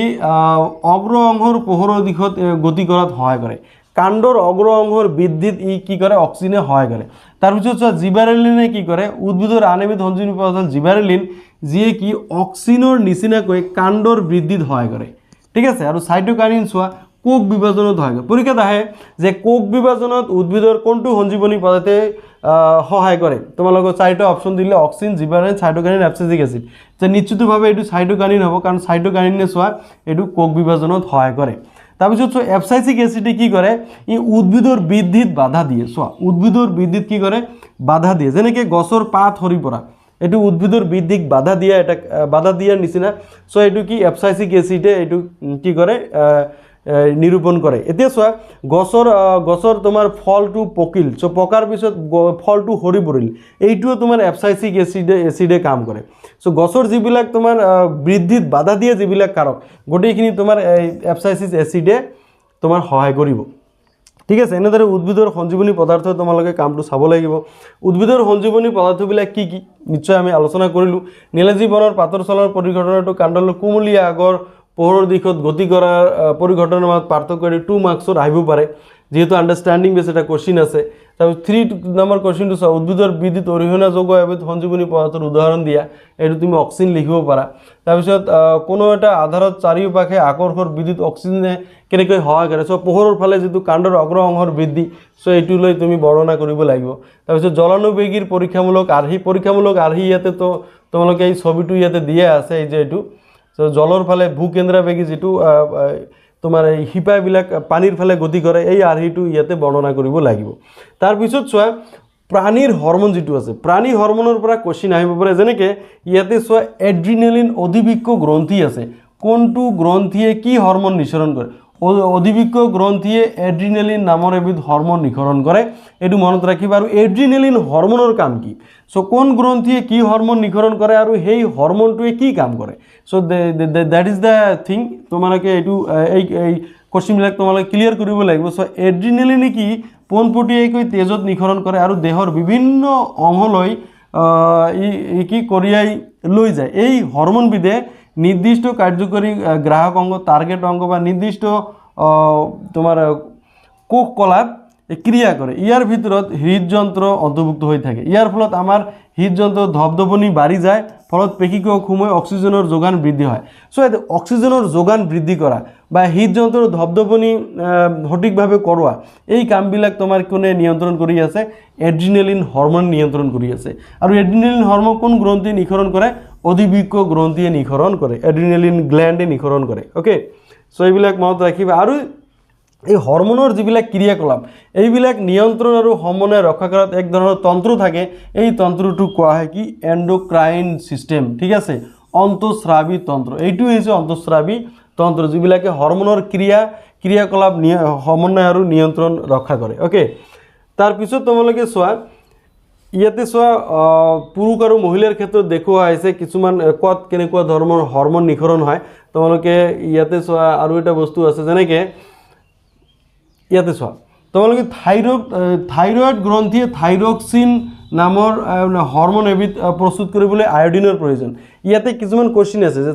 অগ্ৰ অংশৰ পোহৰৰ দিশত গতি কৰাত সহায় কৰে, কাণ্ডৰ অগ্ৰ অংশৰ বৃদ্ধিত ই কি কৰে, অক্সিনে সহায় কৰে। তাৰপিছত চোৱা জিবাৰেলিনে কি কৰে, উদ্ভিদৰ আন এবিধ সঞ্জীৱনী পদাৰ্থ জিবাৰেলিন, যিয়ে কি অক্সিনৰ নিচিনাকৈ কাণ্ডৰ বৃদ্ধিত সহায় কৰে, ঠিক আছে। আৰু চাইটোকাইনিন চোৱা কোষ বিভাজনত সহায় কৰে। পৰীক্ষাত আহে যে কোষ বিভাজনত উদ্ভিদৰ কোনটো সঞ্জীৱনী পদাৰ্থে সহায় কৰে, তোমালোকক 4টা অপশ্যন দিলে অক্সিন, জিবাৰেলিন, চাইটোকাইনিন, এপচাইচিক এচিড। যে নিশ্চিতভাৱে এইটো চাইটোকাইনিন হ'ব, কাৰণ চাইটোকাইনিনে চোৱা এইটো কোষ বিভাজনত সহায় কৰে। তাৰপিছত চোৱা এপচাইচিক এচিডে কি কৰে, ই উদ্ভিদৰ বৃদ্ধিত বাধা দিয়ে। চোৱা উদ্ভিদৰ বৃদ্ধিত কি কৰে, বাধা দিয়ে, যেনেকৈ গছৰ পাত সৰি পৰা, এইটো উদ্ভিদৰ বৃদ্ধিক বাধা দিয়া, এটা বাধা দিয়াৰ নিচিনা। চ' এইটো কি এপচাইচিক এচিডে এইটো কি কৰে, নিৰূপণ কৰে। এতিয়া চোৱা গছৰ তোমাৰ ফলটো পকিল, চ' পকাৰ পিছত ফলটো সৰি পৰিল, এইটোও তোমাৰ এপচাইচিক এচিডে কাম কৰে। চ' গছৰ যিবিলাক তোমাৰ বৃদ্ধিত বাধা দিয়ে যিবিলাক কাৰক, গোটেইখিনি তোমাৰ এই এপচাইচিক এচিডে তোমাৰ সহায় কৰিব, ঠিক আছে। এনেদৰে উদ্ভিদৰ সঞ্জীৱনী পদাৰ্থ তোমালোকে কামটো চাব লাগিব। উদ্ভিদৰ সঞ্জীৱনী পদাৰ্থবিলাক কি নিশ্চয় আমি আলোচনা কৰিলোঁ। নীলাজী বনৰ পাতৰ চলৰ পৰিঘটনাটো কাণ্ডৰ কুমলীয়া আগৰ পোহৰৰ দিশত গতি কৰাৰ পৰিঘটনাৰ মাজত পাৰ্থক্য, 2 মাৰ্কছৰ আহিব পাৰে, যেহেতু আণ্ডাৰষ্টেণ্ডিং বেছ এটা কুৱেশ্যন আছে। তাৰপিছত 3 নম্বৰ কুৱেশ্যনটো চোৱা উদ্ভিদৰ বৃদ্ধিত অৰিহণা যোগোৱা এবিধ সঞ্জীৱনী পদাৰ্থৰ উদাহৰণ দিয়া, এইটো তুমি অক্সিন লিখিব পাৰা। তাৰপিছত কোনো এটা আধাৰত চাৰিওপাশে আকৰ্ষৰ বৃদ্ধিত অক্সিজেনে কেনেকৈ সহায় কৰে, চ' পোহৰৰ ফালে যিটো কাণ্ডৰ অগ্ৰ অংশৰ বৃদ্ধি, চ' এইটো লৈ তুমি বৰ্ণনা কৰিব লাগিব। তাৰপিছত জলানুবেগীৰ পৰীক্ষামূলক আৰ্হি ইয়াতে তো তোমালোকে এই ছবিটো ইয়াতে দিয়া আছে, এই যে এইটো জলৰ ফালে ভূকেন্দ্ৰাবেগী যিটো তোমাৰ এই শিপাবিলাক পানীৰ ফালে গতি কৰে, এই আৰ্হিটো ইয়াতে বৰ্ণনা কৰিব লাগিব। তাৰপিছত চোৱা প্ৰাণীৰ হৰমন যিটো আছে, প্ৰাণী হৰমনৰ পৰা কুৱেশ্যন আহিব পাৰে, যেনেকৈ ইয়াতে চোৱা এড্ৰিনেলিন অধিবৃক্ক গ্ৰন্থি আছে, কোনটো গ্ৰন্থিয়ে কি হৰমন নিঃসৰণ কৰে, অধিবৃক্ক গ্ৰন্থিয়ে এড্ৰিনেলিন নামৰ এবিধ হৰমন নিঃসৰণ কৰে, এইটো মনত ৰাখিবা। আৰু এড্ৰিনেলিন হৰমনৰ কাম কি, চ' কোন গ্ৰন্থিয়ে কি হৰমন নিঃসৰণ কৰে আৰু সেই হৰমনটোৱে কি কাম কৰে, চ' দ্যাট ইজ দ্য থিং। তোমালোকে এইটো এই কোশ্চিনবিলাক তোমালোকে ক্লিয়াৰ কৰিব লাগিব। চ' এড্ৰিনেলিনে কি পোনপটীয়াকৈ তেজত নিঃসৰণ কৰে আৰু দেহৰ বিভিন্ন অংগলৈ ই কি কঢ়িয়াই লৈ যায়। এই হৰমোনবিধে নিৰ্দিষ্ট কাৰ্যকৰী গ্ৰাহক অংগ, টাৰ্গেট অংগ বা নিৰ্দিষ্ট তোমাৰ কোষ কলাত ক্ৰিয়া কৰে। ইয়াৰ ভিতৰত হৃদযন্ত্ৰ অন্তৰ্ভুক্ত হৈ থাকে। ইয়াৰ ফলত আমাৰ হৃদযন্ত্ৰৰ ধপধপনি বাঢ়ি যায়, ফলত পেশীকোষসমূহে অক্সিজেনৰ যোগান বৃদ্ধি হয়। চ' অক্সিজেনৰ যোগান বৃদ্ধি কৰা বা হৃদযন্ত্ৰৰ ধপধপনি সঠিকভাৱে কৰোৱা, এই কামবিলাক তোমাৰ কোনে নিয়ন্ত্ৰণ কৰি আছে? এড্ৰিনেলিন হৰমোন নিয়ন্ত্ৰণ কৰি আছে। আৰু এড্ৰিনেলিন হৰমোন কোন গ্ৰন্থিয়ে নিঃসৰণ কৰে? অধিবৃক্ক গ্ৰন্থিয়ে নিঃসৰণ কৰে, এড্ৰিনেলিন গ্ল্যান্ডে নিঃসৰণ কৰে। অ'কে, চ' এইবিলাক মনত ৰাখিবা। আৰু এই হৰমোনৰ যিবিলাক ক্ৰিয়াকলাপ, এইবিলাক নিয়ন্ত্ৰণ আৰু সমন্বয় ৰক্ষা কৰাত এক ধৰণৰ তন্ত্ৰ থাকে। এই তন্ত্ৰটোক কোৱা হয় কি? Endocrine system. ঠিক আছে, অন্তঃস্ৰাৱী তন্ত্ৰ। এইটো হৈছে অন্তঃস্ৰাৱী তন্ত্ৰ, যিবিলাকে হৰমোনৰ ক্ৰিয়াকলাপ সমন্বয় আৰু নিয়ন্ত্ৰণ ৰক্ষা কৰে। অ'কে, তাৰপিছত তোমালোকে চোৱা, ইয়াতে চোৱা পুৰুষ আৰু মহিলাৰ ক্ষেত্ৰত দেখুওৱা হৈছে কিছুমান ক'ত কেনেকুৱা ধৰণৰ হৰমোন নিঃসৰণ হয়। তোমালোকে ইয়াতে চোৱা আৰু এটা বস্তু আছে, যেনেকৈ ইয়াতে চোৱা তোমালোকে থাইৰয়েড গ্ৰন্থিয়ে থাইৰক্সিন নামৰ হৰমোন এবিধ প্ৰস্তুত কৰিবলৈ আয়োডিনৰ প্ৰয়োজন। ইয়াতে কিছুমান কোশ্চিন আছে যে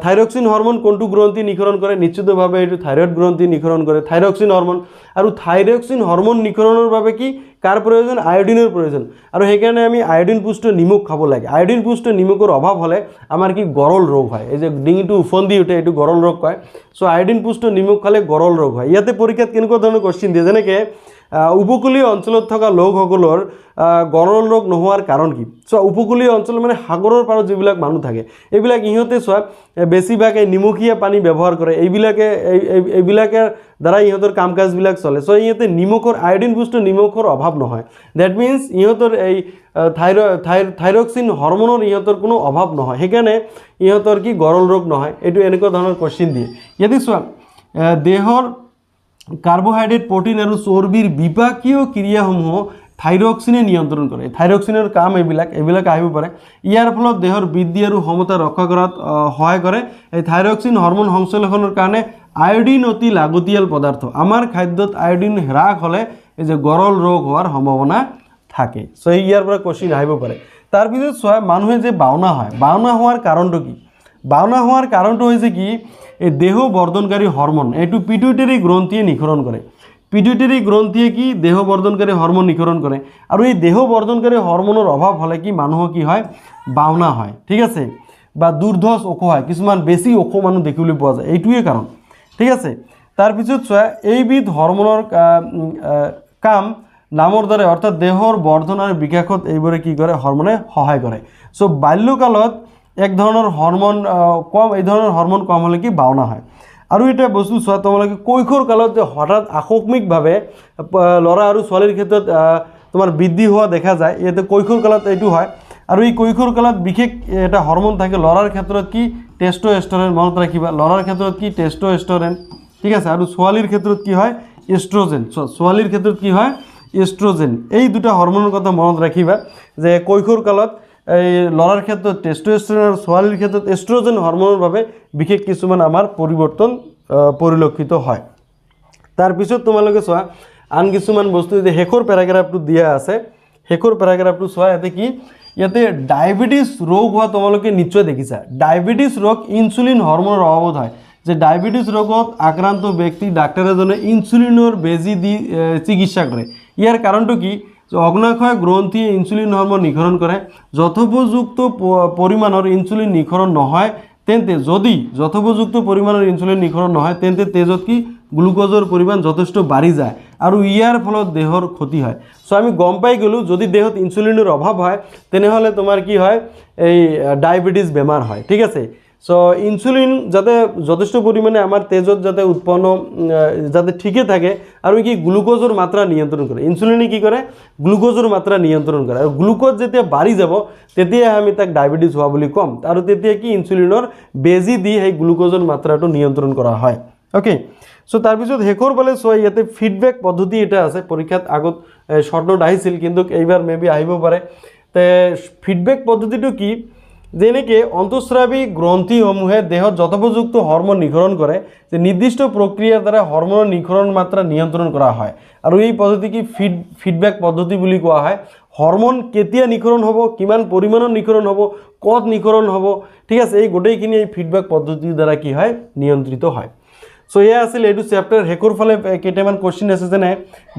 থাইৰক্সিন হৰমোন কোনটো গ্ৰন্থি নিঃসৰণ কৰে? নিশ্চিতভাৱে এইটো থাইৰয়েড গ্ৰন্থি নিঃসৰণ কৰে থাইৰক্সিন হৰমোন। আৰু থাইৰক্সিন হৰমোন নিঃসৰণৰ বাবে কি কাৰ প্ৰয়োজন? আয়োডিনৰ প্ৰয়োজন। আৰু সেইকাৰণে আমি আয়োডিন পুষ্ট নিমখ খাব লাগে। আয়োডিন পুষ্ট নিমখৰ অভাৱ হ'লে আমাৰ কি গৰল ৰোগ হয়। এই যে ডিঙিটো উফন্দি উঠে, এইটো গৰল ৰোগ কয়। চ' আয়োডিন পুষ্ট নিমখ খালে গৰল ৰোগ হয়। ইয়াতে পৰীক্ষাত কেনেকুৱা ধৰণৰ কোশ্চিন দিয়ে, যেনেকৈ উপকূলীয় অঞ্চলত থকা লোকসকলৰ গৰল ৰোগ নোহোৱাৰ কাৰণ কি? চ' উপকূলীয় অঞ্চল মানে সাগৰৰ পাৰত যিবিলাক মানুহ থাকে, এইবিলাক ইহঁতে চোৱা বেছিভাগে নিমখীয়া পানী ব্যৱহাৰ কৰে। এইবিলাকৰ দ্বাৰা ইহঁতৰ কাম কাজবিলাক চলে। চ' ইহঁতে নিমখৰ আয়োডিন পুষ্ট নিমখৰ অভাৱ নহয়। ডেট মিনছ ইহঁতৰ এই থাইৰক্সিন হৰমোনৰ ইহঁতৰ কোনো অভাৱ নহয়, সেইকাৰণে ইহঁতৰ কি গৰল ৰোগ নহয়। এইটো এনেকুৱা ধৰণৰ কোশ্চিন দিয়ে। ইয়াতে চোৱা দেহৰ কাৰ্বহাইড্ৰেট, প্ৰটিন আৰু চৰ্বিৰ বিপাকীয় ক্ৰিয়াসমূহ থাইৰক্সিনে নিয়ন্ত্ৰণ কৰে। থাইৰক্সিনৰ কাম এইবিলাক আহিব পাৰে। ইয়াৰ ফলত দেহৰ বৃদ্ধি আৰু সমতা ৰক্ষা কৰাত সহায় কৰে। এই থাইৰক্সিন হৰমোন সংশ্লেষণৰ কাৰণে আয়োডিন অতি লাগতিয়াল পদাৰ্থ। আমাৰ খাদ্যত আয়োডিন হ্ৰাস হ'লে এই যে গৰল ৰোগ হোৱাৰ সম্ভাৱনা থাকে। চ' ইয়াৰ পৰা কোশ্চিন আহিব পাৰে। তাৰপিছত চোৱা মানুহে যে বাওনা হয়, বাওনা হোৱাৰ কাৰণটো কি? বাওনা হোৱাৰ কাৰণটো হৈছে কি? এই দেহ বৰ্ধনকাৰী হৰমোন, এইটো পিটুইটাৰী গ্ৰন্থিয়ে নিঃসৰণ কৰে। পিটুইটাৰী গ্ৰন্থিয়ে কি দেহ বৰ্ধনকাৰী হৰমোন নিঃসৰণ কৰে। আৰু এই দেহ বৰ্ধনকাৰী হৰমোনৰ অভাৱ হ'লে কি মানুহৰ কি হয়? বাওনা হয়। ঠিক আছে, বা দুৰ্ধৰ্ষ ওখ হয়, কিছুমান বেছি ওখ মানুহ দেখিবলৈ পোৱা যায়, এইটোৱে কাৰণ। ঠিক আছে, তাৰপিছত চোৱা এইবিধ হৰমোনৰ কাম নামৰ দ্বাৰা, অৰ্থাৎ দেহৰ বৰ্ধন আৰু বিকাশত এইবোৰে কি কৰে? হৰমোনে সহায় কৰে। চ' বাল্যকালত এক ধৰণৰ হৰমোন এই ধৰণৰ হৰমোন কম হ'লে কি বাওনা হয়। আৰু এটা বস্তু চোৱা, তোমালোকে কৈশোৰ কালত যে হঠাৎ আকস্মিকভাৱে ল'ৰা আৰু ছোৱালীৰ ক্ষেত্ৰত তোমাৰ বৃদ্ধি হোৱা দেখা যায়, ইয়াতে কৈশোৰ কালত এইটো হয়। আৰু এই কৈশোৰ কালত বিশেষ এটা হৰমোন থাকে। ল'ৰাৰ ক্ষেত্ৰত কি? টেষ্টষ্টেৰন। মনত ৰাখিবা, ল'ৰাৰ ক্ষেত্ৰত কি? টেষ্টষ্টেৰন। ঠিক আছে, আৰু ছোৱালীৰ ক্ষেত্ৰত কি হয়? এষ্ট্ৰজেন। ছোৱালীৰ ক্ষেত্ৰত কি হয়? এষ্ট্ৰজেন। এই দুটা হৰমোনৰ কথা মনত ৰাখিবা যে কৈশোৰ কালত এই ল'ৰাৰ ক্ষেত্ৰত টেষ্টষ্টেৰন আৰু ছোৱালীৰ ক্ষেত্ৰত এষ্ট্ৰজেন হৰমোনৰ বাবে বিশেষ কিছুমান আমাৰ পৰিৱৰ্তন পৰিলক্ষিত হয়। তাৰপিছত তোমালোকে চোৱা আন কিছুমান বস্তু যে শেষৰ পেৰাগ্ৰাফটো দিয়া আছে, শেষৰ পেৰাগ্ৰাফটো চোৱা। ইয়াতে কি? ইয়াতে ডায়েবেটিছ ৰোগ হোৱা তোমালোকে নিশ্চয় দেখিছা। ডায়েবেটিছ ৰোগ ইনচুলিন হৰমোনৰ অভাৱত হয়। যে ডায়েবেটিছ ৰোগত আক্ৰান্ত ব্যক্তি ডাক্তৰ এজনে ইনচুলিনৰ বেজি দি চিকিৎসা কৰে। ইয়াৰ কাৰণটো কি? অগ্নাশয় গ্ৰন্থিয়ে ইনচুলিন হৰমোন নিঃসৰণ কৰে। যথোপযুক্ত পৰিমাণৰ ইনচুলিন নিঃসৰণ নহয় তেন্তে যথোপযুক্ত পৰিমাণৰ ইনচুলিন নিঃসৰণ নহয় তেন্তে তেজত কি গ্লুকোজৰ পৰিমাণ যথেষ্ট বাঢ়ি যায় আৰু ইয়াৰ ফলত দেহৰ ক্ষতি হয়। সো আমি গম পাই গ'লো যদি দেহত ইনচুলিনৰ অভাৱ হয় তেনেহলে তোমাৰ কি হয় এই ডায়াবেটিস বেমাৰ হয়। ঠিক আছে, সো ইনসুলিন যাতে যথেষ্ট পরিমাণে আমার তেজত যাতে উৎপন্ন যাতে ঠিকই থাকে আর কি গ্লুকোজের মাত্রা নিয়ন্ত্রণ করে। ইনসুলিনে কি করে গ্লুকোজের মাত্রা নিয়ন্ত্রণ করে আর গ্লুকোজ যেতিয়া বাড়ি যাব তেতিয়া আমি তাক ডায়াবেটিস হওয়া বলি কম আর তেতিয়া কি ইনসুলিনৰ বেজি দি সেই গ্লুকোজেৰ মাত্ৰাটো নিয়ন্ত্ৰণ কৰা হয়। ওকে, সো তাৰপিছত শেষৰ ফালে সো ইয়াতে ফিডব্যাক পদ্ধতি এটা আছে, পৰীক্ষাত আগত শৰ্ট নোট আহিছিল কিন্তু এইবাৰ মেবি আহিব পাৰে। তে ফিডব্যাক পদ্ধতিটো কি যেনেকৈ অন্তঃস্ৰাৱী গ্ৰন্থিসমূহে দেহত যথোপযুক্ত হৰমোন নিঃসৰণ কৰে, যে নিৰ্দিষ্ট প্ৰক্ৰিয়াৰ দ্বাৰা হৰমোনৰ নিঃসৰণ মাত্ৰা নিয়ন্ত্ৰণ কৰা হয়, আৰু এই পদ্ধতিক ফিডবেক পদ্ধতি বুলি কোৱা হয়। হৰমোন কেতিয়া নিঃসৰণ হ'ব, কিমান পৰিমাণৰ নিঃসৰণ হ'ব, ক'ত নিঃসৰণ হ'ব, ঠিক আছে, এই গোটেইখিনি এই ফিডবেক পদ্ধতিৰ দ্বাৰা কি হয়, নিয়ন্ত্ৰিত হয়। সো এয়া আছিল এইটো চেপ্টাৰ। শেষৰ ফালে কেইটামান কুৱেশ্যন আছে, যেনে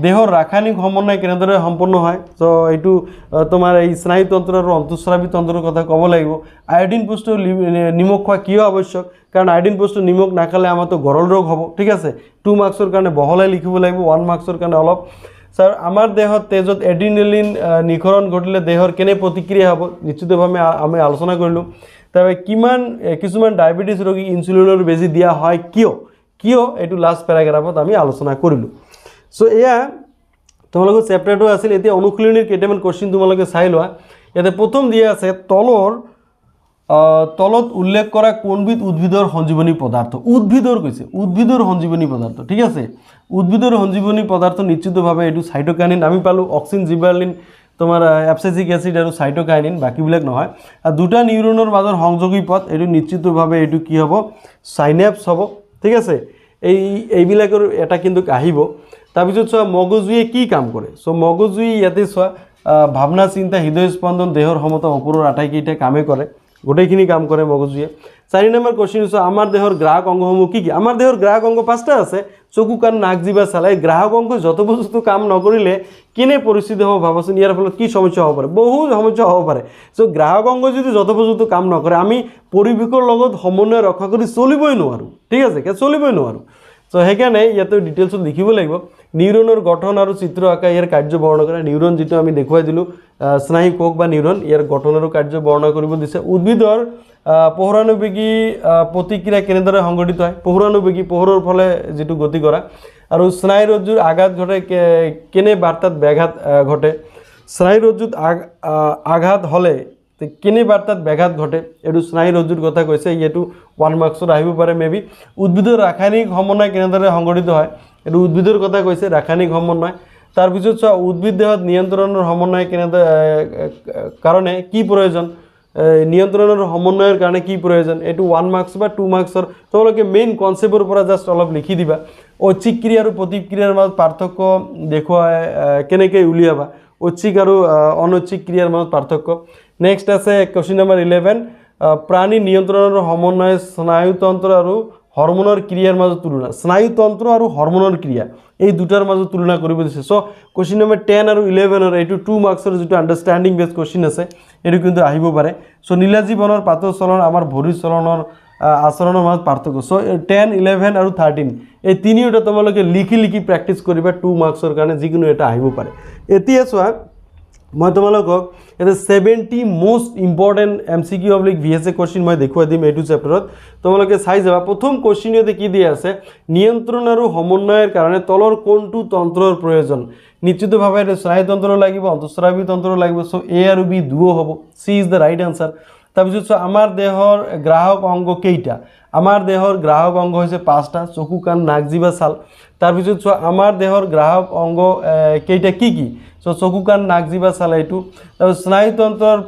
দেহৰ ৰাসায়নিক সমন্বয় কেনেদৰে সম্পন্ন হয়। সো এইটো তোমাৰ এই স্নায়ুতন্ত্ৰ আৰু অন্তঃস্ৰাৱী তন্ত্ৰৰ কথা ক'ব লাগিব। আয়োডিন পুষ্ট নিমখ খোৱা কিয় আৱশ্যক, কাৰণ আয়োডিন পুষ্ট নিমখ নাখালে আমাৰতো গৰল ৰোগ হ'ব, ঠিক আছে। 2 মাৰ্কছৰ কাৰণে বহলাই লিখিব লাগিব, 1 মাৰ্কছৰ কাৰণে অলপ। স্যাৰ, আমাৰ দেহত তেজত এড্ৰিনেলিন নিঃসৰণ ঘটিলে দেহৰ কেনে প্ৰতিক্ৰিয়া হ'ব, নিশ্চিতভাৱে আমি আলোচনা কৰিলোঁ। তাৰপৰা কিছুমান ডায়েবেটিছ ৰোগীক ইনচুলিনৰ বেজি দিয়া হয় কিয় এইটো লাষ্ট পেৰাগ্ৰাফত আমি আলোচনা কৰিলোঁ। সো এয়া তোমালোকৰ চেপ্টাৰটো আছিল। এতিয়া অনুশীলনীৰ কেইটামান কুৱেশ্যন তোমালোকে চাই লোৱা। ইয়াতে প্ৰথম দিয়া আছে, তলত উল্লেখ কৰা কোনবিধ উদ্ভিদৰ সঞ্জীৱনী পদাৰ্থ, উদ্ভিদৰ কৈছে, উদ্ভিদৰ সঞ্জীৱনী পদাৰ্থ, ঠিক আছে। উদ্ভিদৰ সঞ্জীৱনী পদাৰ্থ নিশ্চিতভাৱে এইটো চাইটোকাইনিন, আমি পালোঁ অক্সিন, জিবাৰলিন, তোমাৰ এপচাইচিক এচিড আৰু চাইটোকাইনিন, বাকীবিলাক নহয়। আৰু দুটা নিউৰনৰ মাজৰ সংযোগী পথ, এইটো নিশ্চিতভাৱে এইটো কি হ'ব, চাইনেপছ হ'ব, ঠিক আছে। এইবিলাকৰ এটা কিন্তু আহিব। তাৰপিছত চোৱা, মগজুৱে কি কাম কৰে। সো মগজুৱে ইয়াতে চোৱা, ভাৱনা, চিন্তা, হৃদয় স্পন্দন, দেহৰ সমতা, ওপৰৰ আটাইকেইটা কামেই কৰে, গোটেইখিনি কাম কৰে মগজুৱে। 4 নম্বৰ কুৱেশ্যন চোৱা, আমাৰ দেহৰ গ্ৰাহক অংগসমূহ কি কি। আমাৰ দেহৰ গ্ৰাহক অংগ 5টা আছে, চকু, কাণ, নাক, জিভা, ছাল। এই গ্ৰাহক অংগ যথোপযুক্ত কাম নকৰিলে কেনে পৰিস্থিতি হ'ব ভাবাচোন, ইয়াৰ ফলত কি সমস্যা হ'ব পাৰে, বহুত সমস্যা হ'ব পাৰে। সো গ্ৰাহক অংগ যদি যথোপযুক্ত কাম নকৰে, আমি পৰিৱেশৰ লগত সমন্বয় ৰক্ষা কৰি চলিবই নোৱাৰোঁ, ঠিক আছে, চলিবই নোৱাৰোঁ। সো সেইকাৰণে ইয়াতে ডিটেইলছত লিখিব লাগিব। নিউৰনৰ গঠন আৰু চিত্ৰ আঁকা, ইয়াৰ কাৰ্য বৰ্ণনা কৰে। নিউৰন যিটো আমি দেখুৱাই দিলোঁ, স্নায়ু কোষ বা নিউৰন, ইয়াৰ গঠন আৰু কাৰ্য বৰ্ণনা কৰিব দিছে। উদ্ভিদৰ পোহৰানুবেগী প্ৰতিক্ৰিয়া কেনেদৰে সংঘটিত হয়, পোহৰৰ ফালে যিটো গতি কৰা, আৰু স্নায়ুৰজ্জুৰ আঘাত ঘটে, কেনে বাৰ্তাত ব্যাঘাত ঘটে, স্নায়ুৰজ্জুত আঘাত হ'লে কেনে বাৰ্তাত ব্যাঘাত ঘটে, এইটো স্নায়ুৰজ্জুৰ কথা কৈছে, এইটো 1 মাৰ্কছত আহিব পাৰে মেবি। উদ্ভিদৰ ৰাসায়নিক সমন্বয় কেনেদৰে সংঘটিত হয়, এইটো উদ্ভিদৰ কথা কৈছে, ৰাসায়নিক সমন্বয়। তাৰপিছত চোৱা, উদ্ভিদ দেহত নিয়ন্ত্ৰণৰ সমন্বয় কাৰণে কি প্ৰয়োজন, নিয়ন্ত্ৰণৰ সমন্বয়ৰ কাৰণে কি প্ৰয়োজন, এইটো 1 মাৰ্কছ বা 2 মাৰ্কছৰ। তোমালোকে মেইন কনচেপ্টৰ পৰা জাষ্ট অলপ লিখি দিবা। ঐচ্ছিক ক্ৰিয়া আৰু প্ৰতিক্ৰিয়াৰ মাজত পাৰ্থক্য দেখুৱাই কেনেকৈ উলিয়াবা, ঐচ্ছিক আৰু অনৈচ্ছিক ক্ৰিয়াৰ মাজত পাৰ্থক্য। নেক্সট আছে কুৱেশ্যন নম্বৰ 11, প্ৰাণী নিয়ন্ত্ৰণৰ সমন্বয়, স্নায়ুতন্ত্ৰ আৰু হৰমোনৰ ক্ৰিয়াৰ মাজত তুলনা। স্নায়ুতন্ত্ৰ আৰু হৰমোনৰ ক্ৰিয়া, এই দুটাৰ মাজত তুলনা কৰিব দিছে। সো কুৱেশ্যন নম্বৰ 10 আৰু 11 এইটো 2 মাৰ্কছৰ যিটো আণ্ডাৰষ্টেণ্ডিং বেছ কুৱেশ্যন আছে, এইটো কিন্তু আহিব পাৰে। সো নীলাজী বনৰ পাতৰ চলন, আমাৰ ভৰিৰ চলনৰ আচৰণৰ মাজত পাৰ্থক্য। সো 10, 11 আৰু 13 এই তিনিওটা তোমালোকে লিখি প্ৰেক্টিছ কৰিবা 2 মাৰ্কছৰ কাৰণে, যিকোনো এটা আহিব পাৰে। এতিয়া চোৱা, মই তোমালোকক এটা 70 most important MCQ oblique VSA question মই দেখুৱাই দিম এইটো চেপ্টাৰত, তোমালোকে চাই যাবা। প্ৰথম কুৱেশ্যন ইয়াতে কি দিয়া আছে, নিয়ন্ত্ৰণ আৰু সমন্বয়ৰ কাৰণে তলৰ কোনটো তন্ত্ৰৰ প্ৰয়োজন। নিশ্চিতভাৱে এইটো স্নায়ুতন্ত্ৰ লাগিব, অন্তঃস্ৰাৱী তন্ত্ৰ লাগিব। সো A আৰু B দুও হ'ব, C is the right answer. তাৰপিছত চোৱা, আমাৰ দেহৰ গ্ৰাহক অংগ কেইটা। আমাৰ দেহৰ গ্ৰাহক অংগ হৈছে 5টা, চকু, কাণ, নাক, জিভা, ছাল। তাৰপিছত চোৱা, আমাৰ দেহৰ গ্ৰাহক অংগ কেইটা কি কি, সো চকু, কাণ, নাক, জিভা, ছাল এইটো। তাৰপিছত স্নায়ুতন্ত্ৰৰ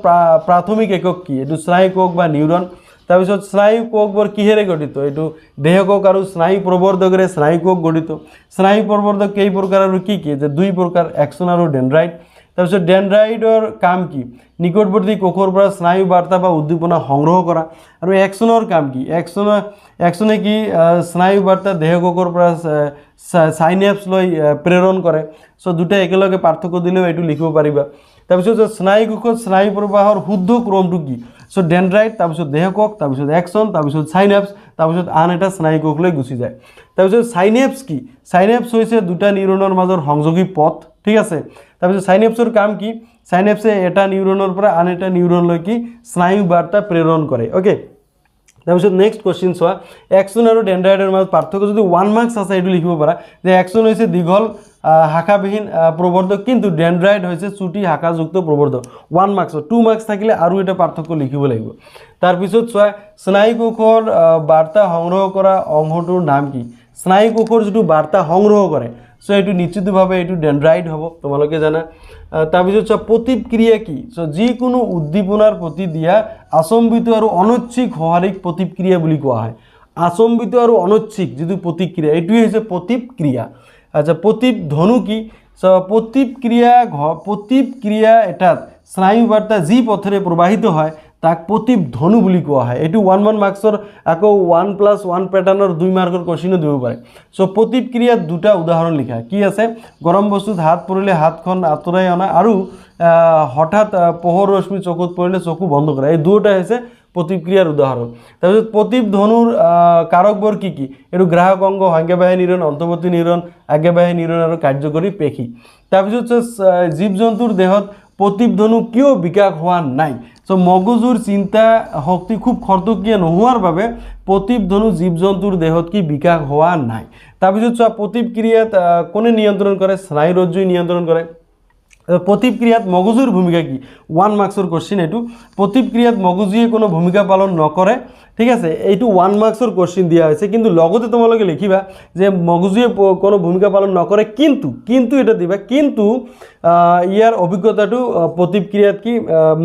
প্ৰাথমিক একক কি, এইটো স্নায়ু কোষ বা নিউৰন। তাৰপিছত স্নায়ু কোষবোৰ কিহেৰে গঠিত, এইটো দেহকোষ আৰু স্নায়ু প্ৰবৰ্ধকেৰে স্নায়ু কোষ গঠিত। স্নায়ু প্ৰবৰ্ধক কেই প্ৰকাৰ আৰু কি কি, যে 2 প্ৰকাৰ, এক্সন আৰু ডেনড্ৰাইট। তাৰপিছত ডেনড্ৰাইটৰ কাম কি, নিকটৱৰ্তী কোষৰ পৰা স্নায়ু বাৰ্তা বা উদ্দীপনা সংগ্ৰহ কৰা। আৰু এক্সনৰ কাম কি, এক্সনে কি, স্নায়ু বাৰ্তা দেহকোষৰ পৰা চাইনেপছ লৈ প্ৰেৰণ কৰে। সো দুটা একেলগে পাৰ্থক্য দিলেও এইটো লিখিব পাৰিবা। তাৰপিছত স্নায়ু কোষত স্নায়ু প্ৰবাহৰ শুদ্ধ ক্ৰমটো কি, সো ডেনড্ৰাইট, তাৰপিছত দেহকোষ, তাৰপিছত এক্সন, তাৰপিছত চাইনেপছ, তাৰপিছত আন এটা স্নায়ু কোষলৈ গুচি যায়। তাৰপিছত চাইনেপছ কি, চাইনেপছ হৈছে দুটা নিউৰনৰ মাজৰ সংযোগী পথ, ঠিক আছে। তাৰপিছত চাইনেপছৰ কাম কি, চাইনেপছে এটা নিউৰনৰ পৰা আন এটা নিউৰনলৈকে স্নায়ু বাৰ্তা প্ৰেৰণ কৰে, অ'কে। তাৰপিছত নেক্সট কুৱেশ্যন চোৱা, এক্সন আৰু ডেনড্ৰাইটৰ মাজত পাৰ্থক্য যদি 1 মাৰ্কছ আছে এইটো লিখিব পাৰা, যে এক্সন হৈছে দীঘল শাখাবিহীন প্ৰবৰ্ধক, কিন্তু ডেনড্ৰাইট হৈছে চুটি শাখাযুক্ত প্ৰবৰ্ধক। 1 মাৰ্কছ, 2 মাৰ্কছ থাকিলে আৰু এটা পাৰ্থক্য লিখিব লাগিব। তাৰপিছত চোৱা, স্নায়ু কোষৰ বাৰ্তা সংগ্ৰহ কৰা অংশটোৰ নাম কি, স্নায়ু কোষৰ যিটো বাৰ্তা সংগ্ৰহ কৰে, সো এইটো নিশ্চিতভাৱে এইটো ডেনড্ৰাইট হ'ব তোমালোকে জানা তাৰপিছত চোৱা প্ৰতিক্ৰিয়া কি সো যিকোনো উদ্দীপনাৰ প্ৰতি দিয়া আচম্বিত আৰু অনৈচ্ছিক সঁহাৰিক প্ৰতিক্ৰিয়া বুলি কোৱা হয় আচম্বিত আৰু অনৈচ্ছিক যিটো প্ৰতিক্ৰিয়া এইটোৱে হৈছে প্ৰতিক্ৰিয়া আচ্ছা প্ৰতিধ্বনু কি সো প্ৰতিক্ৰিয়া এটাত স্নায়ু বাৰ্তা যি পথেৰে প্ৰবাহিত হয় তাক প্ৰতিধ্বনু বুলি কোৱা হয় এইটো 1 মাৰ্কছৰ আকৌ 1+1 প্যাটাৰ্নৰ 2 মাৰ্কৰ কোৱেশ্চনো দিব পাৰে সো প্ৰতিক্ৰিয়াত দুটা উদাহৰণ লিখা কি আছে গৰম বস্তুত হাত পৰিলে হাতখন আঁতৰাই অনা আৰু হঠাৎ পোহৰ ৰশ্মি চকুত পৰিলে চকু বন্ধ কৰা এই দুটা হৈছে প্ৰতিক্ৰিয়াৰ উদাহৰণ তাৰপিছত প্ৰতিধ্বনুৰ কাৰকবোৰ কি কি এটো গ্ৰাহক অংগ সংজ্ঞাবাহী নিউৰন অন্তৰ্বৰ্তী নিউৰন আজ্ঞাবাহী নিউৰন আৰু কাৰ্যকৰী পেশী তাৰপিছত জীৱ-জন্তুৰ দেহত প্ৰতিধ্বনু কিয় বিকাশ হোৱা নাই সো মগজুৰ চিন্তা শক্তি খুব খৰতকীয়া নোহোৱাৰ বাবে প্ৰতিধ্বনু জীৱ-জন্তুৰ দেহত কি বিকাশ হোৱা নাই তাৰপিছত প্ৰতিক্ৰিয়াত কোনে নিয়ন্ত্ৰণ কৰে স্নায়ুৰজ্জুই নিয়ন্ত্ৰণ কৰে প্ৰতিক্ৰিয়াত মগজুৰ ভূমিকা কি 1 মাৰ্কছৰ কোৱেশ্চন এটো প্ৰতিক্ৰিয়াত মগজুয়ে কোনো ভূমিকা পালন নকৰে ঠিক আছে এইটো 1 মাৰ্কছৰ কোৱেশ্চন দিয়া হৈছে কিন্তু লগতে তোমালোকে লিখিবা যে মগজুয়ে কোনো ভূমিকা পালন নকৰে কিন্তু এটা দিবা কিন্তু ইয়াৰ অভিজ্ঞতাটো প্ৰতিক্ৰিয়াত কি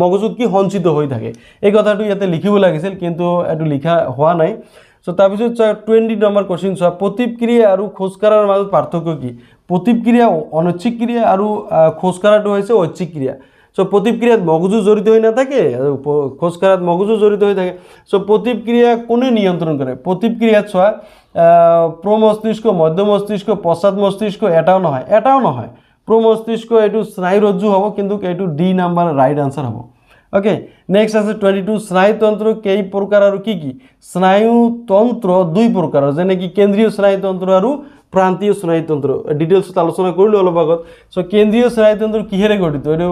মগজুত কি সঞ্চিত হৈ থাকে এই কথাটো ইয়াতে লিখিব লাগিছিল কিন্তু এটো লিখা হোৱা নাই সো তাৰপিছত 20 নম্বৰ কোৱেশ্চন চোৱা প্ৰতিক্ৰিয়া আৰু খোজকাঢ়াৰ মাজত পাৰ্থক্য কি প্ৰতিক্ৰিয়া অনৈচ্ছিক ক্ৰিয়া আৰু খোজকাঢ়াটো হৈছে ঐচ্ছিক ক্ৰিয়া সো প্ৰতিক্ৰিয়াত মগজু জড়িত হৈ নাথাকে খোজকাঢ়াত মগজু জড়িত হৈ থাকে সো প্ৰতিক্ৰিয়া কোনে নিয়ন্ত্ৰণ কৰে প্ৰতিক্ৰিয়াত চোৱা প্ৰমস্তিষ্ক মধ্য মস্তিষ্ক পশ্চাৎ মস্তিষ্ক এটাও নহয় প্ৰমস্তিষ্ক এইটো স্নায়ুৰজ্জু হ'ব কিন্তু এইটো ডি নাম্বাৰ ৰাইট আনসাৰ হ'ব ওকে নেক্সট আছে 22 স্নায়ুতন্ত্ৰ কেই প্ৰকাৰ আৰু কি কি স্নায়ুতন্ত্ৰ দুই প্ৰকাৰ যেনে কি কেন্দ্ৰীয় স্নায়ুতন্ত্ৰ আৰু প্ৰান্তীয় স্নায়ুতন্ত্ৰ ডিটেইলছত আলোচনা কৰিলো অলপ আগত সো কেন্দ্ৰীয় স্নায়ুতন্ত্ৰ কিহেৰে গঠিত এইটো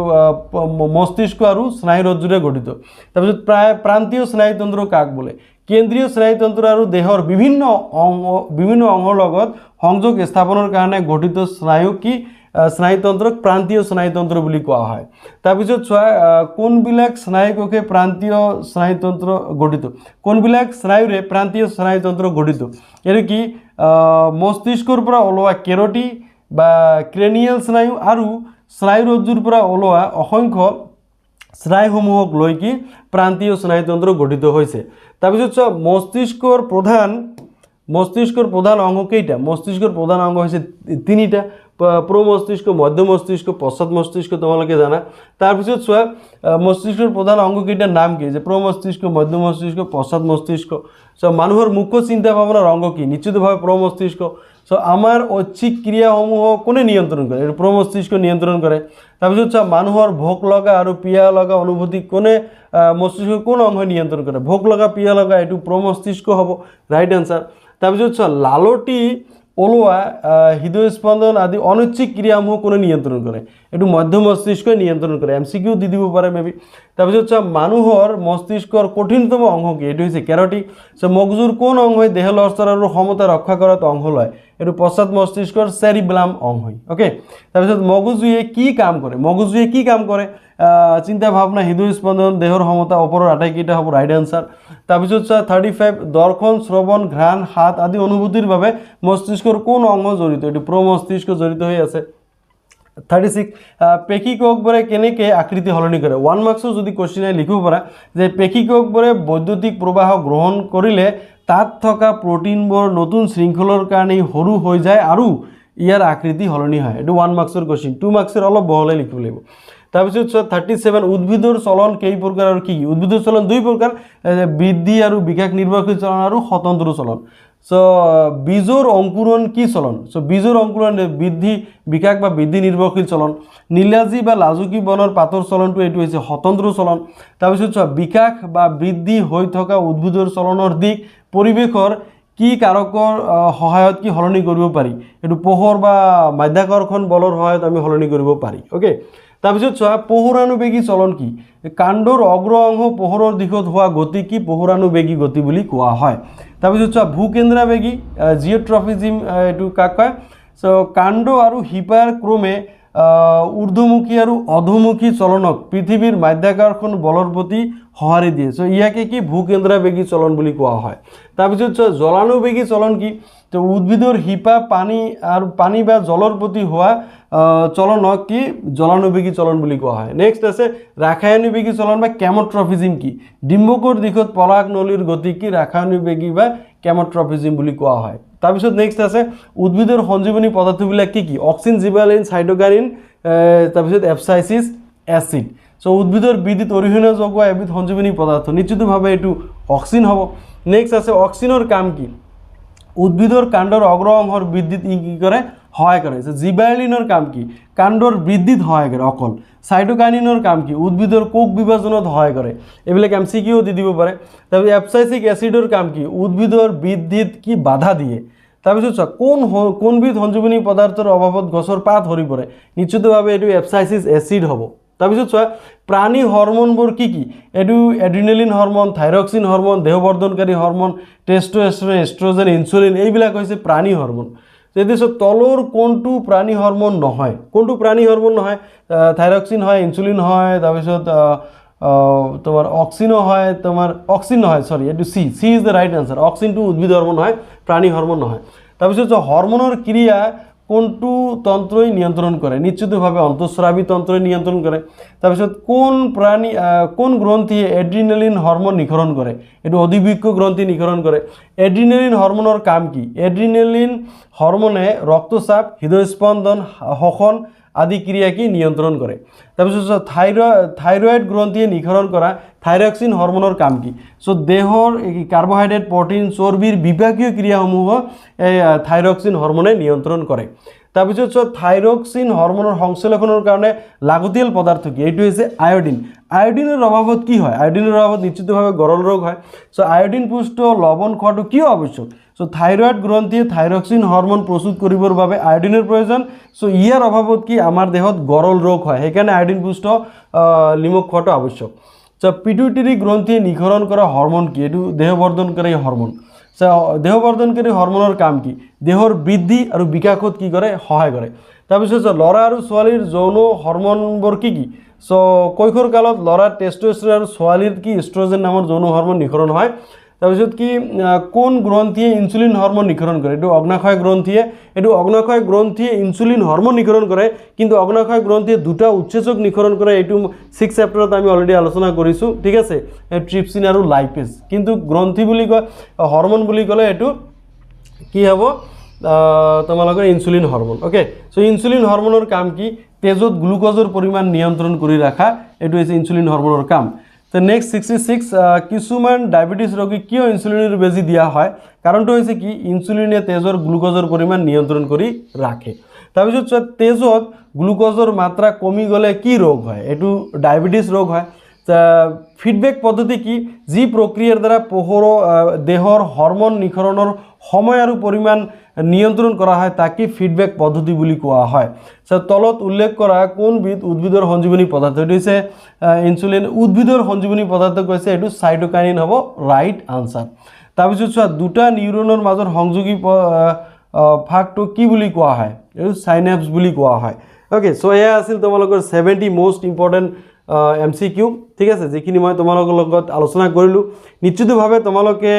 মস্তিষ্ক আৰু স্নায়ুৰজ্জুৰে গঠিত তাৰপিছত প্ৰান্তীয় স্নায়ুতন্ত্ৰ কাক বোলে কেন্দ্ৰীয় স্নায়ুতন্ত্ৰ আৰু দেহৰ বিভিন্ন অংগৰ লগত সংযোগ স্থাপনৰ কাৰণে গঠিত স্নায়ু কি স্নায়ুতন্ত্ৰক প্ৰান্তীয় স্নায়ুতন্ত্ৰ বুলি কোৱা হয় তাৰপিছত চোৱা কোনবিলাক স্নায়ুকোষে প্ৰান্তীয় স্নায়ুতন্ত্ৰ গঠিত কোনবিলাক স্নায়ুৰে প্ৰান্তীয় স্নায়ুতন্ত্ৰ গঠিত এটো কি মস্তিষ্কৰ পৰা ওলোৱা কেৰটি বা ক্ৰেনিয়েল স্নায়ু আৰু স্নায়ুৰজ্জুৰ পৰা ওলোৱা অসংখ্য স্নায়ুসমূহক লৈ কি প্ৰান্তীয় স্নায়ুতন্ত্ৰ গঠিত হৈছে তাৰপিছত চোৱা মস্তিষ্কৰ প্ৰধান অংগ কেইটা মস্তিষ্কৰ প্ৰধান অংগ হৈছে তিনিটা প্ৰমস্তিষ্ক মধ্য মস্তিষ্ক পশ্চাৎ মস্তিষ্ক তোমালোকে জানা তাৰপিছত চোৱা মস্তিষ্কৰ প্ৰধান অংগ কেইটাৰ নাম কি যে প্ৰমস্তিষ্ক মধ্য মস্তিষ্ক পশ্চাৎ মস্তিষ্ক সো মানুহৰ মুখ্য চিন্তা ভাৱনাৰ অংগ কি নিশ্চিতভাৱে প্ৰমস্তিষ্ক সো আমাৰ ঐচ্ছিক ক্ৰিয়াসমূহ কোনে নিয়ন্ত্ৰণ কৰে এইটো প্ৰমস্তিষ্ক নিয়ন্ত্ৰণ কৰে তাৰপিছত চোৱা মানুহৰ ভোক লগা আৰু পিয়াহ লগা অনুভূতি কোনে মস্তিষ্কৰ কোন অংগই নিয়ন্ত্ৰণ কৰে ভোক লগা পিয়াহ লগা এইটো প্ৰমস্তিষ্ক হ'ব ৰাইট আনসাৰ তাৰপিছত চোৱা লালটি ওলোৱা হৃদয় স্পন্দন আদি অনৈচ্ছিক ক্ৰিয়াসমূহ কোনে নিয়ন্ত্ৰণ কৰে এইটো মধ্য মস্তিষ্কই নিয়ন্ত্ৰণ কৰে এমসিকিউ দি দিব পাৰে মেবি তাৰপিছত চোৱা মানুহৰ মস্তিষ্কৰ কঠিনতম অংগ কি এইটো হৈছে কেৰটি সো মগজুৰ কোন অংগই দেহ লৰচৰ আৰু সমতা ৰক্ষা কৰাত অংশ লয় এইটো পশ্চাৎ মস্তিষ্কৰ সেৰিবেলাম অংগ ওকে তাৰপিছত মগজুয়ে কি কাম কৰে চিন্তা ভাৱনা হৃদয় স্পন্দন দেহৰ সমতা ওপৰৰ আটাইকেইটা হ'ব ৰাইট আনসাৰ তাৰপিছত 35 দৰ্শন শ্ৰৱণ ঘ্ৰাণ হাত আদি অনুভূতিৰ বাবে মস্তিষ্কৰ কোন অংগ জড়িত এইটো প্ৰমস্তিষ্ক জড়িত হৈ আছে 36 পেশীকোষবোৰে কেনেকৈ আকৃতি সলনি কৰে 1 মাৰ্কছৰ যদি কোৱেশ্চন লিখিব পাৰা যে পেশীকোষবোৰে বৈদ্যুতিক প্ৰবাহ গ্ৰহণ কৰিলে তাত থকা প্ৰটিনবোৰ নতুন শৃংখলৰ কাৰণে সৰু হৈ যায় আৰু ইয়াৰ আকৃতি সলনি হয় এইটো 1 মাৰ্কছৰ কোৱেশ্চন 2 মাৰ্কছৰ অলপ বহলাই লিখিব লাগিব তাৰপিছত 37 উদ্ভিদৰ চলন কেই প্ৰকাৰ আৰু কি উদ্ভিদৰ চলন দুই প্ৰকাৰ বৃদ্ধি আৰু বিকাশ নিৰ্ভৰশীল চলন আৰু স্বতন্ত্ৰ চলন সো বীজৰ অঙ্কুৰণ কি চলন সো বীজৰ অঙ্কুৰণ বৃদ্ধি বিকাশ বা বৃদ্ধি নিৰ্ভৰশীল চলন নীলাজী বা লাজুকী বনৰ পাতৰ চলনটো এইটো হৈছে স্বতন্ত্ৰ চলন তাৰপিছত বিকাশ বা বৃদ্ধি হৈ থকা উদ্ভিদৰ চলনৰ দিক পৰিৱেশৰ কি কাৰকৰ সহায়ত কি সলনি কৰিব পাৰি এটো পোহৰ বা মাধ্যাকৰ্ষণ বলৰ সহায়ত আমি সলনি কৰিব পাৰি ওকে তাৰপিছত পোহৰানুবেগী চলন কি কাণ্ডৰ অগ্ৰ অংশ পোহৰৰ দিশত হোৱা গতি কি পোহৰানুবেগী গতি বুলি কোৱা হয় তাৰপিছত ভূকেন্দ্ৰাবেগী জিঅ'ট্ৰফিজম এটো কাক কয় সো কাণ্ড আৰু হিপাৰ ক্ৰমে ঊৰ্ধ্বমুখী আৰু অধোমুখী চলনক পৃথিৱীৰ মাধ্যাকৰ্ষণ বলৰ প্ৰতি সঁহাৰি দিয়ে। চ' ইয়াকে কি ভূকেন্দ্ৰাবেগী চলন বুলি কোৱা হয়। তাৰপিছত জলানুবেগী চলন কি? তো উদ্ভিদৰ শিপা পানী বা জলৰ প্ৰতি হোৱা চলনক কি জলানুবেগী চলন বুলি কোৱা হয়। নেক্সট আছে ৰাসায়নিকবেগী চলন বা কেমোট্ৰফিজিম কি? ডিম্বকৰ দিশত পৰাগ নলীৰ গতি কি ৰাসায়নিকবেগী বা কেমোট্ৰফিজিম বুলি কোৱা হয়। তাৰপিছত নেক্সট আছে উদ্ভিদৰ সঞ্জীৱনী পদাৰ্থবিলাক কি কি? অক্সিন, জিবালিন, সাইটোকাইনিন, তাৰপিছত এপচাইচিছ এচিড। চ' উদ্ভিদৰ বৃদ্ধিত অৰিহণা যোগোৱা এবিধ সঞ্জীৱনী পদাৰ্থ, নিশ্চিতভাৱে এইটো অক্সিন হ'ব। নেক্সট আছে অক্সিনৰ কাম কি? উদ্ভিদৰ কাণ্ডৰ অগ্ৰ অংশৰ বৃদ্ধিত ই কি কৰে? সহায় কৰে। জিবাইলিনৰ কাম কি? কাণ্ডৰ বৃদ্ধিত সহায় কৰে অকল। সাইটোকাইনিনৰ কাম কি? উদ্ভিদৰ কোষ বিভাজনত সহায় কৰে। এইবিলাক MCQ দি দিব পাৰে। তাৰপিছত এপচাইচিক এচিডৰ কাম কি? উদ্ভিদৰ বৃদ্ধিত কি বাধা দিয়ে। তাৰপিছত চোৱা কোনবিধ সঞ্জীৱনী পদাৰ্থৰ অভাৱত গছৰ পাত সৰি পৰে? নিশ্চিতভাৱে এইটো এপচাইচিছ এচিড হ'ব। তাৰপিছত চোৱা প্ৰাণী হৰমোনবোৰ কি কি? এইটো এড্ৰিনেলিন হৰমোন, থাইৰক্সিন হৰমোন, দেহবৰ্ধনকাৰী হৰমোন, টেষ্টষ্টেৰন, এষ্ট্ৰজেন, ইনচুলিন, এইবিলাক হৈছে প্ৰাণী হৰমোন। তেতিয়া তলৰ কোনটো প্ৰাণী হৰমোন নহয়? কোনটো প্ৰাণী হৰমোন নহয়? থাইৰক্সিন হয়, ইনচুলিন হয়, তাৰপিছত তোমাৰ অক্সিনো হয়, তোমাৰ অক্সিন নহয়, সৰি এইটো C is the right answer. অক্সিনটো উদ্ভিদ হৰমোন হয়, প্ৰাণী হৰমোন নহয়। তাৰপিছত হৰমোনৰ ক্ৰিয়া কোনটো তন্ত্ৰই নিয়ন্ত্ৰণ কৰে? নিশ্চিতভাৱে অন্তঃস্ৰাৱী তন্ত্ৰই নিয়ন্ত্ৰণ কৰে। তাৰপিছত কোন গ্ৰন্থিয়ে এড্ৰিনেলিন হৰমোন নিঃসৰণ কৰে? এইটো অধিবৃক্ক গ্ৰন্থি নিঃসৰণ কৰে। এড্ৰিনেলিন হৰমোনৰ কাম কি? এড্ৰিনেলিন হৰমোনে ৰক্তচাপ, হৃদয়স্পন্দন, শ্বসন আদি ক্ৰিয়া কি নিয়ন্ত্ৰণ কৰে। তাৰপিছত থাইৰয়েড গ্ৰন্থিয়ে নিঃসৰণ কৰা থাইৰক্সিন হৰমোনৰ কাম কি? চ' দেহৰ কাৰ্বহাইড্ৰেট, প্ৰটিন, চৰ্বিৰ বিভাগীয় ক্ৰিয়াসমূহ এই থাইৰক্সিন হৰমোনে নিয়ন্ত্ৰণ কৰে। তাৰপিছত থাইৰক্সিন হৰমোনৰ সংশ্লেষণৰ কাৰণে লাগতিয়াল পদাৰ্থ কি? এইটো হৈছে আয়োডিন। আয়োডিনৰ অভাৱত কি হয়? আয়োডিনৰ অভাৱত নিশ্চিতভাৱে গৰল ৰোগ হয়। চ' আয়োডিন পুষ্ট লৱণ খোৱাটো কিয় আৱশ্যক? চ' থাইৰয়েড গ্ৰন্থিয়ে থাইৰক্সিন হৰমোন প্ৰস্তুত কৰিবৰ বাবে আয়োডিনৰ প্ৰয়োজন। চ' ইয়াৰ অভাৱত কি আমাৰ দেহত গৰল ৰোগ হয়, সেইকাৰণে আয়োডিন পুষ্ট নিমখ খোৱাটো আৱশ্যক। চ' পিটুইটাৰী গ্ৰন্থিয়ে নিঃসৰণ কৰা হৰমোন কি? এইটো দেহবৰ্ধনকাৰী হৰমোন। দেহবৰ্ধনকাৰী হৰমোনৰ কাম কি? দেহৰ বৃদ্ধি আৰু বিকাশত কি কৰে? সহায় কৰে। তাৰপিছত ল'ৰা আৰু ছোৱালীৰ যৌন হৰমোনবোৰ কি কি? চ' কৈশোৰ কালত ল'ৰাৰ টেষ্টষ্টেৰন আৰু ছোৱালীৰ কি ইষ্ট্ৰজেন নামৰ যৌন হৰমোন নিঃসৰণ হয়। তাৰপিছত কি কোন গ্ৰন্থিয়ে ইনচুলিন হৰমোন নিঃসৰণ কৰে? এইটো অগ্নাশয় গ্ৰন্থিয়ে। এইটো অগ্নাশয় গ্ৰন্থিয়ে ইনচুলিন হৰমোন নিঃসৰণ কৰে, কিন্তু অগ্নাশয় গ্ৰন্থিয়ে দুটা উৎসেচক নিঃসৰণ কৰে। এইটো 6 চেপ্টাৰত আমি অলৰেডি আলোচনা কৰিছোঁ, ঠিক আছে, ট্ৰিপচিন আৰু লাইপেজ। কিন্তু গ্ৰন্থি বুলি কয়, হৰমোন বুলি ক'লে এইটো কি হ'ব? তোমালোকৰ ইনচুলিন হৰমোন। অ'কে, চ' ইনচুলিন হৰমোনৰ কাম কি? তেজত গ্লুক'জৰ পৰিমাণ নিয়ন্ত্ৰণ কৰি ৰাখা, এইটো হৈছে ইনচুলিন হৰমোনৰ কাম। তো নেক্সট 66 কিছুমান ডায়াবেটিছ ৰোগীক কিয় ইনচুলিনৰ বেজি দিয়া হয়? কাৰণটো হৈছে কি? ইনচুলিনে তেজৰ গ্লুক'জৰ পৰিমাণ নিয়ন্ত্ৰণ কৰি ৰাখে। তাৰপিছত তেজত গ্লুক'জৰ মাত্ৰা কমি গ'লে কি ৰোগ হয়? এইটো ডায়াবেটিছ ৰোগ হয়। ফিডবেক পদ্ধতি কি? যি প্ৰক্ৰিয়াৰ দ্বাৰা দেহৰ হৰমোন নিঃসৰণৰ সময় আৰু পৰিমাণ নিয়ন্ত্ৰণ কৰা হয় তাকে ফিডবেক পদ্ধতি বুলি কোৱা হয়। তলত উল্লেখ কৰা কোনবিধ উদ্ভিদৰ সঞ্জীৱনী পদাৰ্থ? এইটো হৈছে ইনচুলিন। উদ্ভিদৰ সঞ্জীৱনী পদাৰ্থ কৈছে এইটো সাইটোকাইনিন হ'ব ৰাইট আনচাৰ। তাৰপিছত চোৱা দুটা নিউৰনৰ মাজৰ সংযোগী ভাগটো কি বুলি কোৱা হয়? এইটো সাইনেপছ বুলি কোৱা হয়। অ'কে, চ' এয়া আছিল তোমালোকৰ 70 মষ্ট ইম্পৰ্টেণ্ট MCQ, ঠিক আছে, যিখিনি মই তোমালোকৰ লগত আলোচনা কৰিলোঁ। নিশ্চিতভাৱে তোমালোকে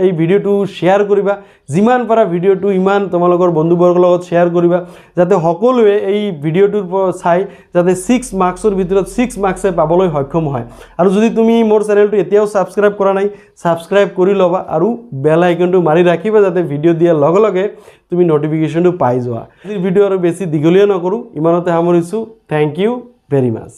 এই ভিডিঅ'টো শ্বেয়াৰ কৰিবা, যিমান পাৰা ভিডিঅ'টো ইমান তোমালোকৰ বন্ধুবৰ্গৰ লগত শ্বেয়াৰ কৰিবা, যাতে সকলোৱে এই ভিডিঅ'টোৰ চাই যাতে 6 মাৰ্কছৰ ভিতৰত 6 মাৰ্কছে পাবলৈ সক্ষম হয়। আৰু যদি তুমি মোৰ চেনেলটো এতিয়াও ছাবস্ক্ৰাইব কৰা নাই, ছাবস্ক্ৰাইব কৰি ল'বা আৰু বেল আইকনটো মাৰি ৰাখিবা, যাতে ভিডিঅ' দিয়াৰ লগে লগে তুমি নটিফিকেশ্যনটো পাই যোৱা। এই ভিডিঅ' আৰু বেছি দীঘলীয়া নকৰোঁ, ইমানতে সামৰিছোঁ। Thank you very much.